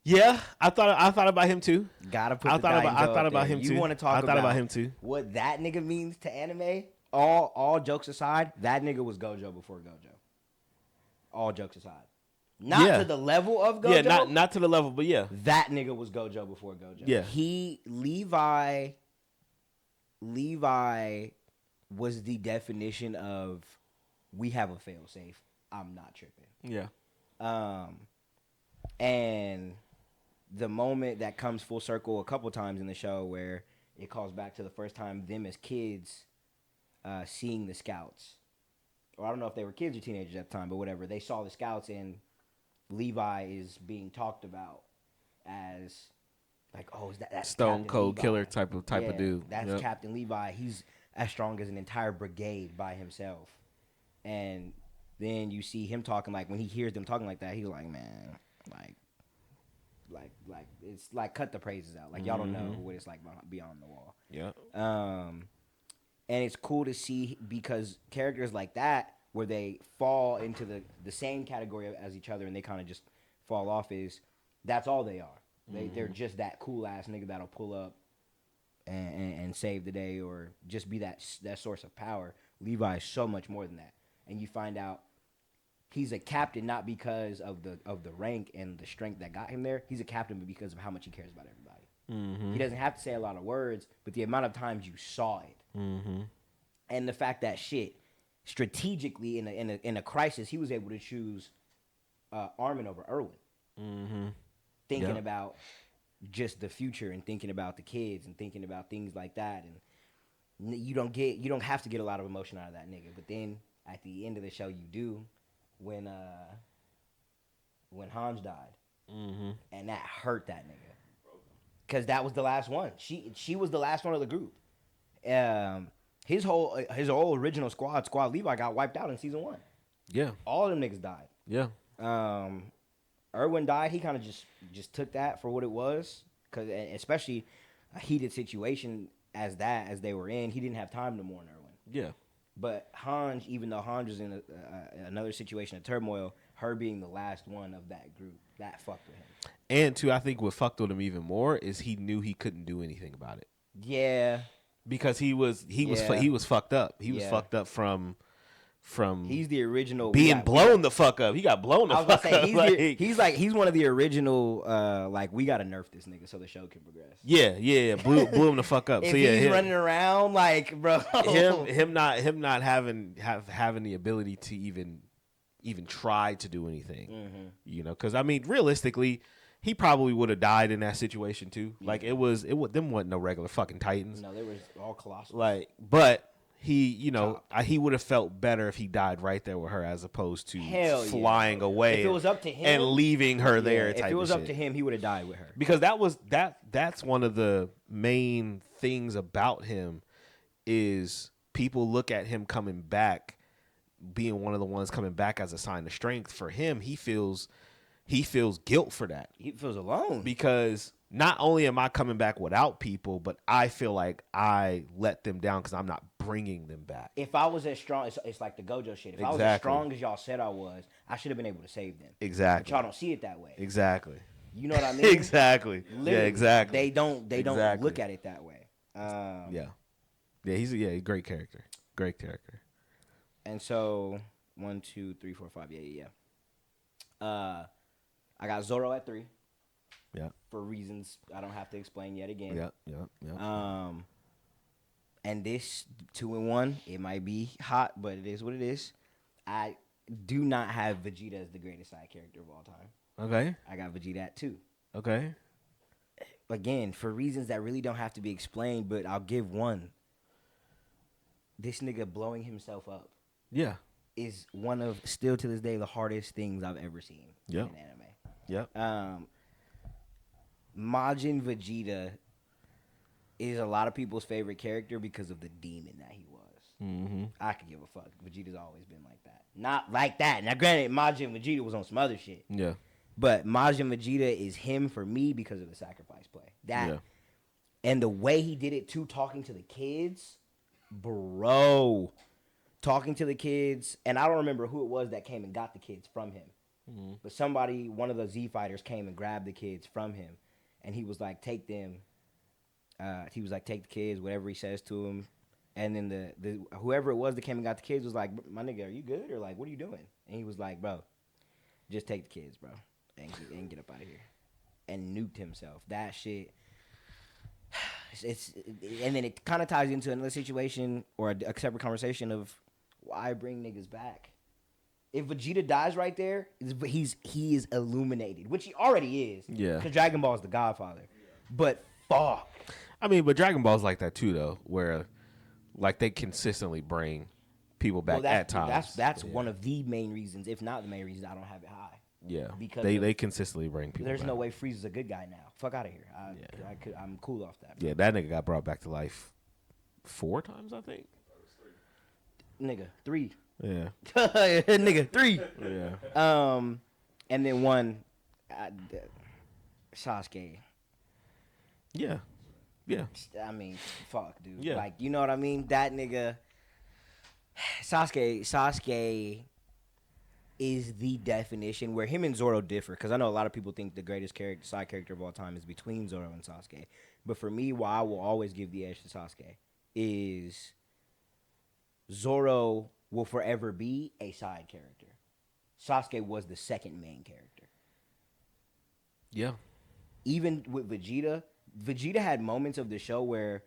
Speaker 2: Yeah, I thought about him too.
Speaker 1: Gotta put
Speaker 2: I
Speaker 1: the
Speaker 2: thought
Speaker 1: Dying
Speaker 2: about
Speaker 1: Joe
Speaker 2: I thought
Speaker 1: up
Speaker 2: about
Speaker 1: there.
Speaker 2: him too.
Speaker 1: You want to talk
Speaker 2: I thought about him too.
Speaker 1: What that nigga means to anime? All jokes aside, that nigga was Gojo before Gojo. All jokes aside. Not to the level of Gojo.
Speaker 2: Yeah, not to the level, but yeah.
Speaker 1: That nigga was Gojo before Gojo.
Speaker 2: Yeah.
Speaker 1: Levi was the definition of we have a fail safe. I'm not tripping.
Speaker 2: Yeah.
Speaker 1: And the moment that comes full circle a couple times in the show where it calls back to the first time them as kids seeing the scouts. Or I don't know if they were kids or teenagers at the time, but whatever. They saw the scouts and Levi is being talked about as like, oh, that's
Speaker 2: Stone
Speaker 1: Captain
Speaker 2: Cold
Speaker 1: Levi.
Speaker 2: Killer type of dude.
Speaker 1: That's Captain Levi. He's as strong as an entire brigade by himself. And then you see him talking like when he hears them talking like that, he's like, man, like it's like cut the praises out. Like y'all don't know what it's like beyond the wall.
Speaker 2: Yeah.
Speaker 1: And it's cool to see because characters like that, where they fall into the same category as each other and they kind of just fall off, that's all they are. They're just that cool ass nigga that'll pull up and save the day or just be that source of power. Levi is so much more than that, and you find out he's a captain not because of the rank and the strength that got him there. He's a captain because of how much he cares about everybody. He doesn't have to say a lot of words, but the amount of times you saw it. And the fact that strategically in a crisis, he was able to choose Armin over Erwin. Thinking about just the future and thinking about the kids and thinking about things like that. And you don't have to get a lot of emotion out of that nigga. But then at the end of the show, you do when Hans died, and that hurt that nigga because that was the last one. She was the last one of the group. His whole original squad Levi got wiped out in season 1.
Speaker 2: Yeah.
Speaker 1: All of them niggas died.
Speaker 2: Yeah.
Speaker 1: Erwin died. He kind of just took that for what it was, because especially a heated situation as they were in, he didn't have time to mourn Erwin.
Speaker 2: Yeah.
Speaker 1: But Hans, even though Hans was in another situation of turmoil, her being the last one of that group, that fucked with him.
Speaker 2: And too, I think what fucked with him even more is he knew he couldn't do anything about it.
Speaker 1: Yeah.
Speaker 2: Because he was fucked up. He was fucked up from
Speaker 1: he's the original
Speaker 2: being blown the fuck up. He got blown the fuck up.
Speaker 1: He's one of the original like we gotta nerf this nigga so the show can progress.
Speaker 2: Yeah. Blew him the fuck up.
Speaker 1: If
Speaker 2: so yeah,
Speaker 1: he's running around like bro,
Speaker 2: him not having the ability to even try to do anything. You know, because I mean, realistically, he probably would have died in that situation too. Like them wasn't no regular fucking Titans.
Speaker 1: No, they were all colossal.
Speaker 2: Like, but he would have felt better if he died right there with her as opposed to flying away.
Speaker 1: If it was up to him
Speaker 2: and leaving her there.
Speaker 1: If it was up to him, he would have died with her.
Speaker 2: Because that's one of the main things about him is people look at him coming back, being one of the ones coming back as a sign of strength. For him, he feels guilt for that.
Speaker 1: He feels alone.
Speaker 2: Because not only am I coming back without people, but I feel like I let them down because I'm not bringing them back.
Speaker 1: If I was as strong, it's like the Gojo shit. If I was as strong as y'all said I was, I should have been able to save them.
Speaker 2: Exactly.
Speaker 1: But y'all don't see it that way.
Speaker 2: Exactly.
Speaker 1: You know what I mean?
Speaker 2: Exactly.
Speaker 1: Literally,
Speaker 2: yeah, exactly.
Speaker 1: They don't look at it that way.
Speaker 2: He's a great character. Great character.
Speaker 1: And so 1, 2, 3, 4, 5. Yeah. I got Zoro at 3.
Speaker 2: Yeah.
Speaker 1: For reasons I don't have to explain yet again.
Speaker 2: Yeah.
Speaker 1: And this 2 and 1, it might be hot, but it is what it is. I do not have Vegeta as the greatest side character of all time.
Speaker 2: Okay.
Speaker 1: I got Vegeta at 2.
Speaker 2: Okay.
Speaker 1: Again, for reasons that really don't have to be explained, but I'll give one. This nigga blowing himself up.
Speaker 2: Yeah.
Speaker 1: Is one of, still to this day, the hardest things I've ever seen in anime.
Speaker 2: Yep.
Speaker 1: Majin Vegeta is a lot of people's favorite character because of the demon that he was. I could give a fuck. Vegeta's always been like that. Not like that. Now, granted, Majin and Vegeta was on some other shit.
Speaker 2: Yeah.
Speaker 1: But Majin Vegeta is him for me because of the sacrifice play. And the way he did it too, talking to the kids, bro. Talking to the kids, and I don't remember who it was that came and got the kids from him. But somebody, one of the Z fighters came and grabbed the kids from him. And he was like, take them. He was like, take the kids, whatever he says to him. And then the whoever it was that came and got the kids was like, my nigga, are you good? Or like, what are you doing? And he was like, bro, just take the kids, bro. And get up out of here. And nuked himself. That shit. And then it kind of ties into another situation or a separate conversation of why bring niggas back. If Vegeta dies right there, he is illuminated, which he already is.
Speaker 2: Yeah.
Speaker 1: Because Dragon Ball is the Godfather. But fuck.
Speaker 2: I mean, but Dragon Ball's like that too, though, where like they consistently bring people back at times.
Speaker 1: That's one of the main reasons, if not the main reason, I don't have it high.
Speaker 2: Yeah,
Speaker 1: because
Speaker 2: they consistently bring people.
Speaker 1: There's
Speaker 2: back.
Speaker 1: No way Frieza's a good guy now. Fuck out of here. I'm cool off that. Bro.
Speaker 2: Yeah, that nigga got brought back to life 4 times, I think.
Speaker 1: Nigga, 3.
Speaker 2: Yeah.
Speaker 1: Nigga, 3.
Speaker 2: Yeah.
Speaker 1: And then one, Sasuke.
Speaker 2: Yeah. Yeah.
Speaker 1: I mean, fuck, dude.
Speaker 2: Yeah.
Speaker 1: Like, you know what I mean? That nigga, Sasuke is the definition where him and Zoro differ. Because I know a lot of people think the greatest side character of all time is between Zoro and Sasuke. But for me, why I will always give the edge to Sasuke is Zoro will forever be a side character. Sasuke was the second main character.
Speaker 2: Yeah.
Speaker 1: Even with Vegeta had moments of the show where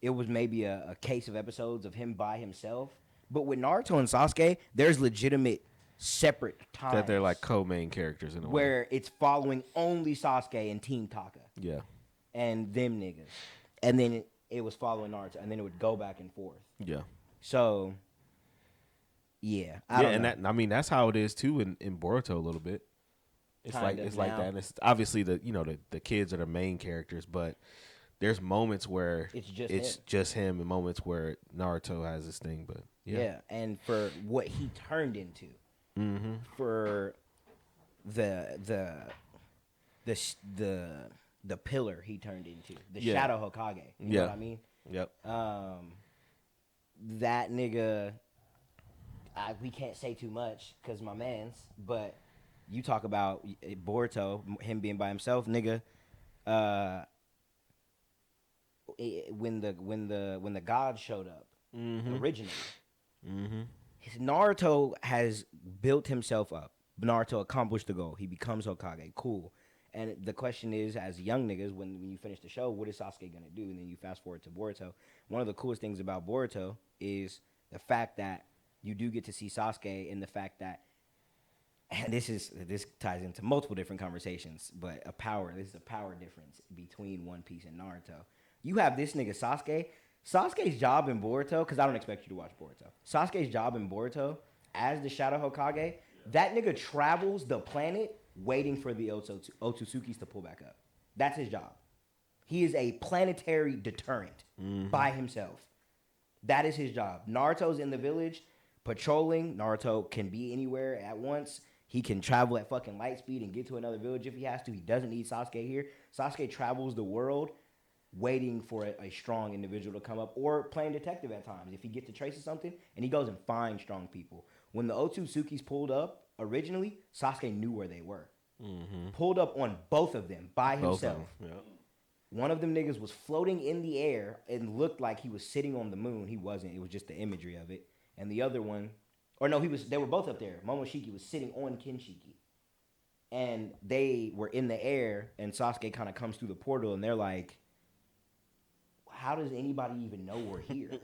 Speaker 1: it was maybe a case of episodes of him by himself. But with Naruto and Sasuke, there's legitimate separate times.
Speaker 2: That they're like co-main characters in a way.
Speaker 1: Where it's following only Sasuke and Team Taka.
Speaker 2: Yeah.
Speaker 1: And them niggas. And then it was following Naruto. And then it would go back and forth.
Speaker 2: Yeah.
Speaker 1: So, yeah. I don't know.
Speaker 2: And I mean, that's how it is too in Boruto a little bit. It's like that. And it's obviously the kids are the main characters, but there's moments where it's just him and moments where Naruto has this thing, but yeah.
Speaker 1: And for what he turned into, for the pillar he turned into, the Shadow Hokage. You know what I mean?
Speaker 2: Yep.
Speaker 1: That nigga, we can't say too much because my man's, but you talk about Boruto, him being by himself, nigga. When the gods showed up originally, Naruto has built himself up. Naruto accomplished the goal. He becomes Hokage. Cool. And the question is, as young niggas, when you finish the show, what is Sasuke gonna do? And then you fast forward to Boruto. One of the coolest things about Boruto is the fact that you do get to see Sasuke, and the fact that, and this ties into multiple different conversations, but this is a power difference between One Piece and Naruto. You have this nigga Sasuke. Sasuke's job in Boruto, because I don't expect you to watch Boruto. Sasuke's job in Boruto as the Shadow Hokage, that nigga travels the planet waiting for the Otsutsuki's to pull back up. That's his job. He is a planetary deterrent by himself. That is his job. Naruto's in the village patrolling. Naruto can be anywhere at once. He can travel at fucking light speed and get to another village if he has to. He doesn't need Sasuke here. Sasuke travels the world waiting for a strong individual to come up, or playing detective at times. If he gets to trace something, and he goes and finds strong people. When the Otsutsuki's pulled up originally, Sasuke knew where they were. Pulled up on both of them by himself. One of them niggas was floating in the air and looked like he was sitting on the moon. He wasn't. It was just the imagery of it. And the other one, or no, they were both up there. Momoshiki was sitting on Kinshiki. And they were in the air, and Sasuke kind of comes through the portal, and they're like, how does anybody even know we're here?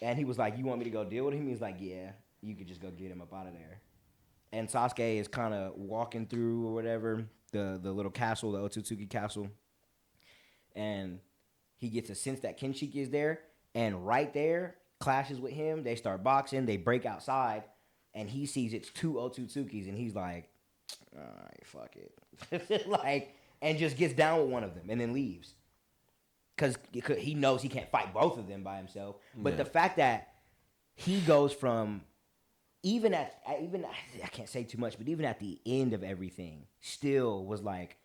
Speaker 1: And he was like, you want me to go deal with him? He's like, yeah, you could just go get him up out of there. And Sasuke is kind of walking through or whatever, the little castle, the Otsutsuki castle. And he gets a sense that Kinshiki is there. And right there, clashes with him. They start boxing. They break outside. And he sees it's 2 Otsutsukis. And he's like, all right, fuck it. And just gets down with one of them and then leaves. Because he knows he can't fight both of them by himself. But the fact that he goes from even I can't say too much, but even at the end of everything, still was like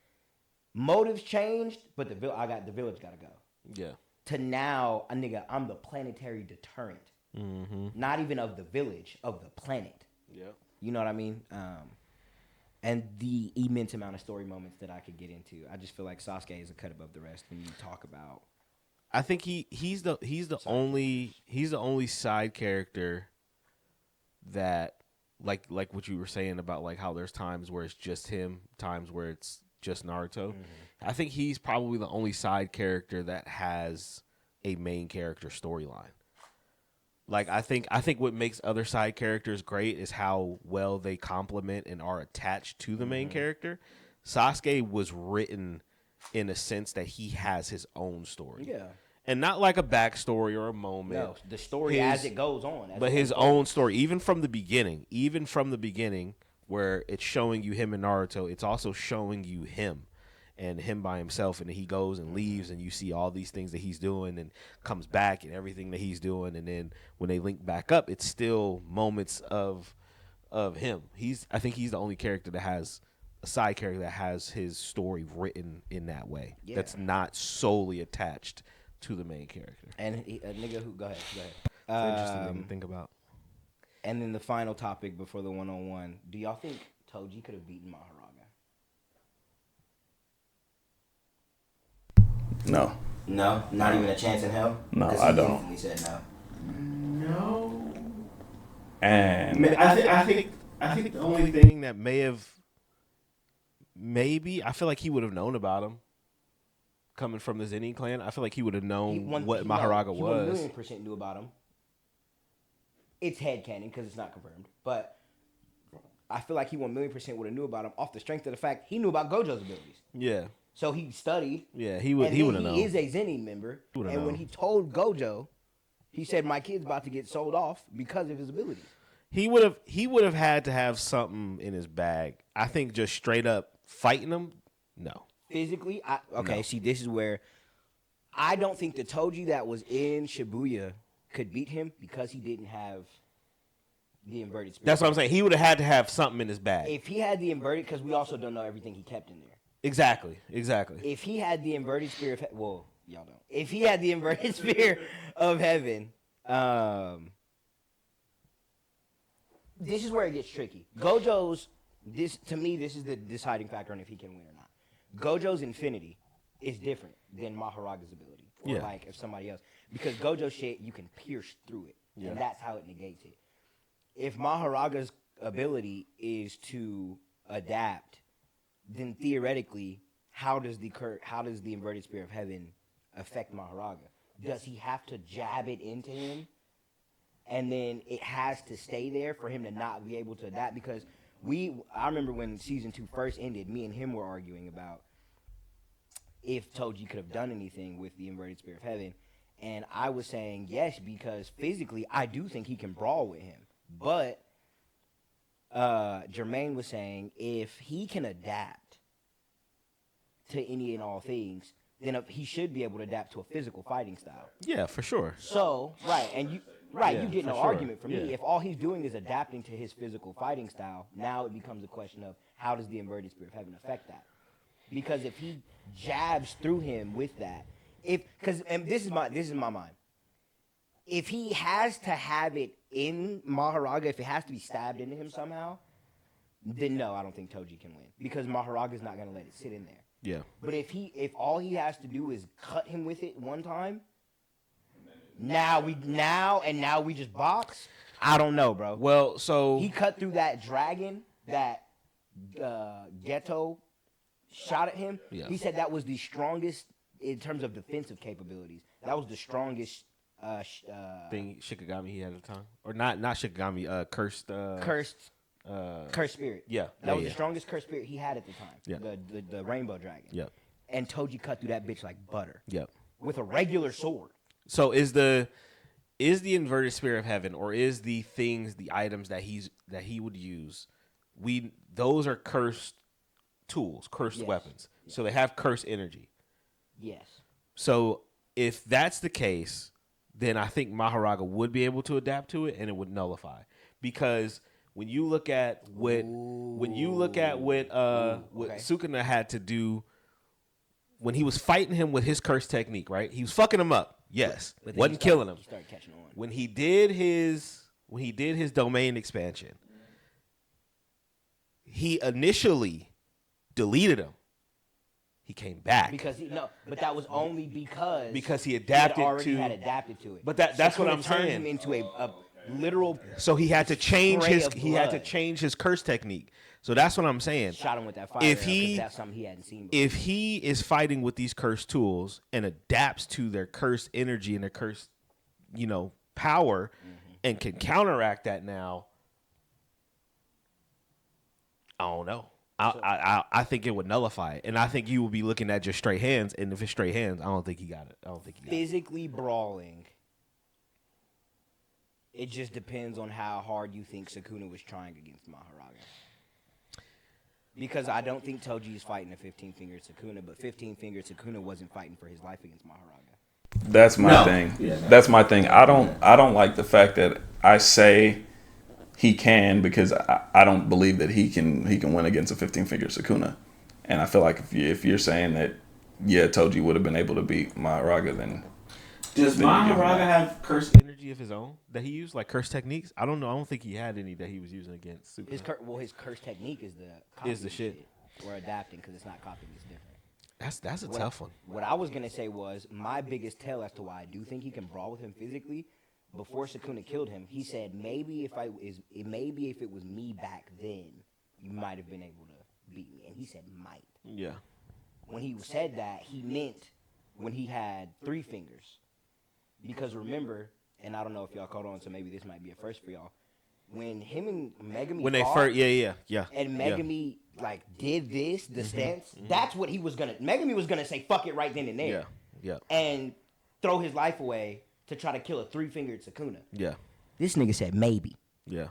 Speaker 1: motives changed, but the village gotta go.
Speaker 2: Yeah.
Speaker 1: To now, I'm the planetary deterrent.
Speaker 2: Mm-hmm.
Speaker 1: Not even of the village, of the planet.
Speaker 2: Yeah.
Speaker 1: You know what I mean? And the immense amount of story moments that I could get into. I just feel like Sasuke is a cut above the rest when you talk about.
Speaker 2: I think he's the only side character that like what you were saying about like how there's times where it's just him, times where it's just Naruto. I think he's probably the only side character that has a main character storyline. Like I think what makes other side characters great is how well they complement and are attached to the main character. Sasuke was written in a sense that he has his own story.
Speaker 1: Yeah.
Speaker 2: And not like a backstory or a moment.
Speaker 1: No, the story as it goes on.
Speaker 2: But his own story, even from the beginning, where it's showing you him and Naruto, it's also showing you him and him by himself. And he goes and leaves and you see all these things that he's doing and comes back and everything that he's doing. And then when they link back up, it's still moments of him. I think he's the only character that has a side character that has his story written in that way. Yeah. That's not solely attached to the main character.
Speaker 1: And a nigga who go ahead.
Speaker 2: It's an interesting thing to think about.
Speaker 1: And then the final topic before the 1-on-1. Do y'all think Toji could have beaten Mahoraga?
Speaker 3: No.
Speaker 1: No? Not even a chance in hell?
Speaker 3: No, I don't.
Speaker 1: He said no.
Speaker 2: No.
Speaker 3: And
Speaker 2: I think the only thing that I feel like he would have known about him. Coming from the Zenin clan, I feel like he would have known what Mahoraga was.
Speaker 1: He 1,000,000% knew about him. It's headcanon because it's not confirmed. But I feel like he 1,000,000% would have knew about him off the strength of the fact he knew about Gojo's abilities.
Speaker 2: Yeah.
Speaker 1: So he studied.
Speaker 2: Yeah, he would have known.
Speaker 1: He is a Zenin member. And when he told Gojo, he said, my kid's about to get sold off because of his abilities.
Speaker 2: He would have had to have something in his bag. I think just straight up fighting him, no.
Speaker 1: Physically, see, this is where I don't think the Toji that was in Shibuya could beat him because he didn't have the inverted spirit.
Speaker 2: That's what I'm saying. He would have had to have something in his bag.
Speaker 1: If he had the inverted, because we also don't know everything he kept in there.
Speaker 2: Exactly.
Speaker 1: If he had the inverted spirit y'all don't. If he had the inverted spirit of heaven, this is where it gets tricky. To me, this is the deciding factor on if he can win or not. Gojo's infinity is different than Mahoraga's ability. Or like if somebody else. Because Gojo's shit, you can pierce through it. Yeah. And that's how it negates it. If Mahoraga's ability is to adapt, then theoretically, how does the inverted spirit of heaven affect Mahoraga? Does he have to jab it into him? And then it has to stay there for him to not be able to adapt? Because I remember when season 2 first ended, me and him were arguing about if Toji could have done anything with the inverted spirit of heaven. And I was saying yes, because physically I do think he can brawl with him. But Jermaine was saying if he can adapt to any and all things, then he should be able to adapt to a physical fighting style.
Speaker 2: Yeah, for sure.
Speaker 1: So, you get no argument from me. If all he's doing is adapting to his physical fighting style, now it becomes a question of how does the inverted spirit of heaven affect that? Because if he jabs through him with that, and this is my mind. If he has to have it in Mahoraga, if it has to be stabbed into him somehow, then no, I don't think Toji can win because Mahoraga's not going to let it sit in there.
Speaker 2: Yeah.
Speaker 1: But if all he has to do is cut him with it one time, now we just box. I don't know, bro.
Speaker 2: Well, so
Speaker 1: he cut through that dragon that Geto shot at him. Yeah. He said that was the strongest in terms of defensive capabilities. That was the strongest
Speaker 2: thing Shikigami he had at the time, or not Shikigami, cursed
Speaker 1: spirit.
Speaker 2: Yeah,
Speaker 1: that was the strongest cursed spirit he had at the time.
Speaker 2: Yeah,
Speaker 1: the rainbow dragon.
Speaker 2: Yep.
Speaker 1: And Toji cut through that bitch like butter.
Speaker 2: Yep.
Speaker 1: With a regular sword.
Speaker 2: So is the inverted spirit of heaven, or is the items that he would use? Those are cursed tools, cursed weapons. Yes. So they have cursed energy.
Speaker 1: Yes.
Speaker 2: So if that's the case, then I think Mahoraga would be able to adapt to it, and it would nullify. Because when you look at what Sukuna had to do when he was fighting him with his curse technique, right? He was fucking him up. Yes,
Speaker 1: But
Speaker 2: wasn't killing him.
Speaker 1: He started catching on.
Speaker 2: When he did his domain expansion, he initially deleted him. He came back
Speaker 1: but that was only because
Speaker 2: he adapted
Speaker 1: had adapted to it.
Speaker 2: But that's what I'm
Speaker 1: turned
Speaker 2: saying.
Speaker 1: him into a literal.
Speaker 2: So he had to change
Speaker 1: spray of blood.
Speaker 2: his curse technique. So that's what I'm saying.
Speaker 1: Shot him with that fire. That's something he hadn't seen before.
Speaker 2: If he is fighting with these cursed tools and adapts to their cursed energy and their cursed, power, and can counteract that now, I don't know. I think it would nullify it, and I think you will be looking at just straight hands. And if it's straight hands, I don't think he got it.
Speaker 1: Physically brawling. It just depends on how hard you think Sukuna was trying against Mahoraga. Because I don't think Toji is fighting a 15-fingered Sukuna, but 15-fingered Sukuna wasn't fighting for his life against Mahoraga.
Speaker 3: That's my thing. Yeah, that's my thing. I don't like the fact that I say he can, because I don't believe that he can win against a 15-fingered Sukuna. And I feel like if you're saying that, yeah, Toji would have been able to beat Mahoraga, then
Speaker 2: does Mahoraga have cursed energy of his own that he used, like curse techniques? I don't know. I don't think he had any that he was using against Sukuna.
Speaker 1: His curse technique is the
Speaker 2: shit.
Speaker 1: Or adapting, because it's not copying, it's different.
Speaker 2: That's a tough one.
Speaker 1: What I was gonna say was my biggest tell as to why I do think he can brawl with him physically. Before Sukuna killed him, he said maybe if it was me back then, you might have been able to beat me. And he said might.
Speaker 2: Yeah.
Speaker 1: When he said that, he meant when he had 3 fingers. Because remember, and I don't know if y'all caught on, so maybe this might be a first for y'all. When him and Megami
Speaker 2: when
Speaker 1: fought,
Speaker 2: they first, yeah.
Speaker 1: And Megami did this, the stance. That's what he was gonna. Megami was gonna say fuck it right then and there.
Speaker 2: Yeah.
Speaker 1: And throw his life away to try to kill a 3-fingered Sukuna.
Speaker 2: Yeah.
Speaker 1: This nigga said maybe.
Speaker 2: Yeah.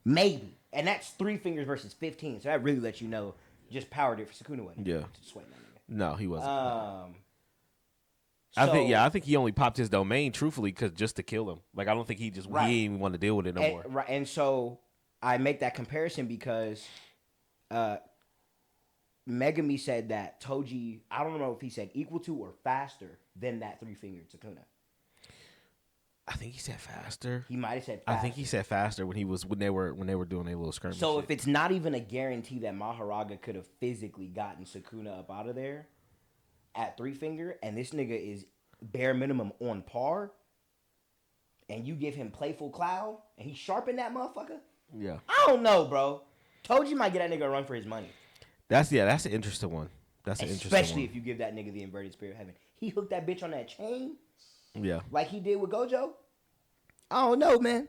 Speaker 1: Maybe. And that's 3 fingers versus 15. So that really lets you know just power difference. Sukuna wasn't.
Speaker 2: Yeah.
Speaker 1: Sweating that nigga.
Speaker 2: No, he wasn't.
Speaker 1: I
Speaker 2: think he only popped his domain truthfully just to kill him. Like I don't think he didn't even want to deal with it no more.
Speaker 1: Right. And so I make that comparison because Megami said that Toji, I don't know if he said equal to or faster than that 3-fingered Sukuna.
Speaker 2: I think he said faster.
Speaker 1: He might have said faster.
Speaker 2: I think he said faster when they were doing a little skirmish.
Speaker 1: So if it's not even a guarantee that Mahoraga could have physically gotten Sukuna up out of there at 3-finger, and this nigga is bare minimum on par, and you give him Playful Cloud, and he sharpened that motherfucker?
Speaker 2: Yeah.
Speaker 1: I don't know, bro. Toji might get that nigga a run for his money.
Speaker 2: That's an interesting one.
Speaker 1: Especially if you give that nigga the inverted spirit of heaven. He hooked that bitch on that chain.
Speaker 2: Yeah.
Speaker 1: Like he did with Gojo. I don't know, man.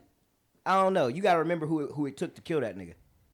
Speaker 1: I don't know. You got to remember who it took to kill that nigga.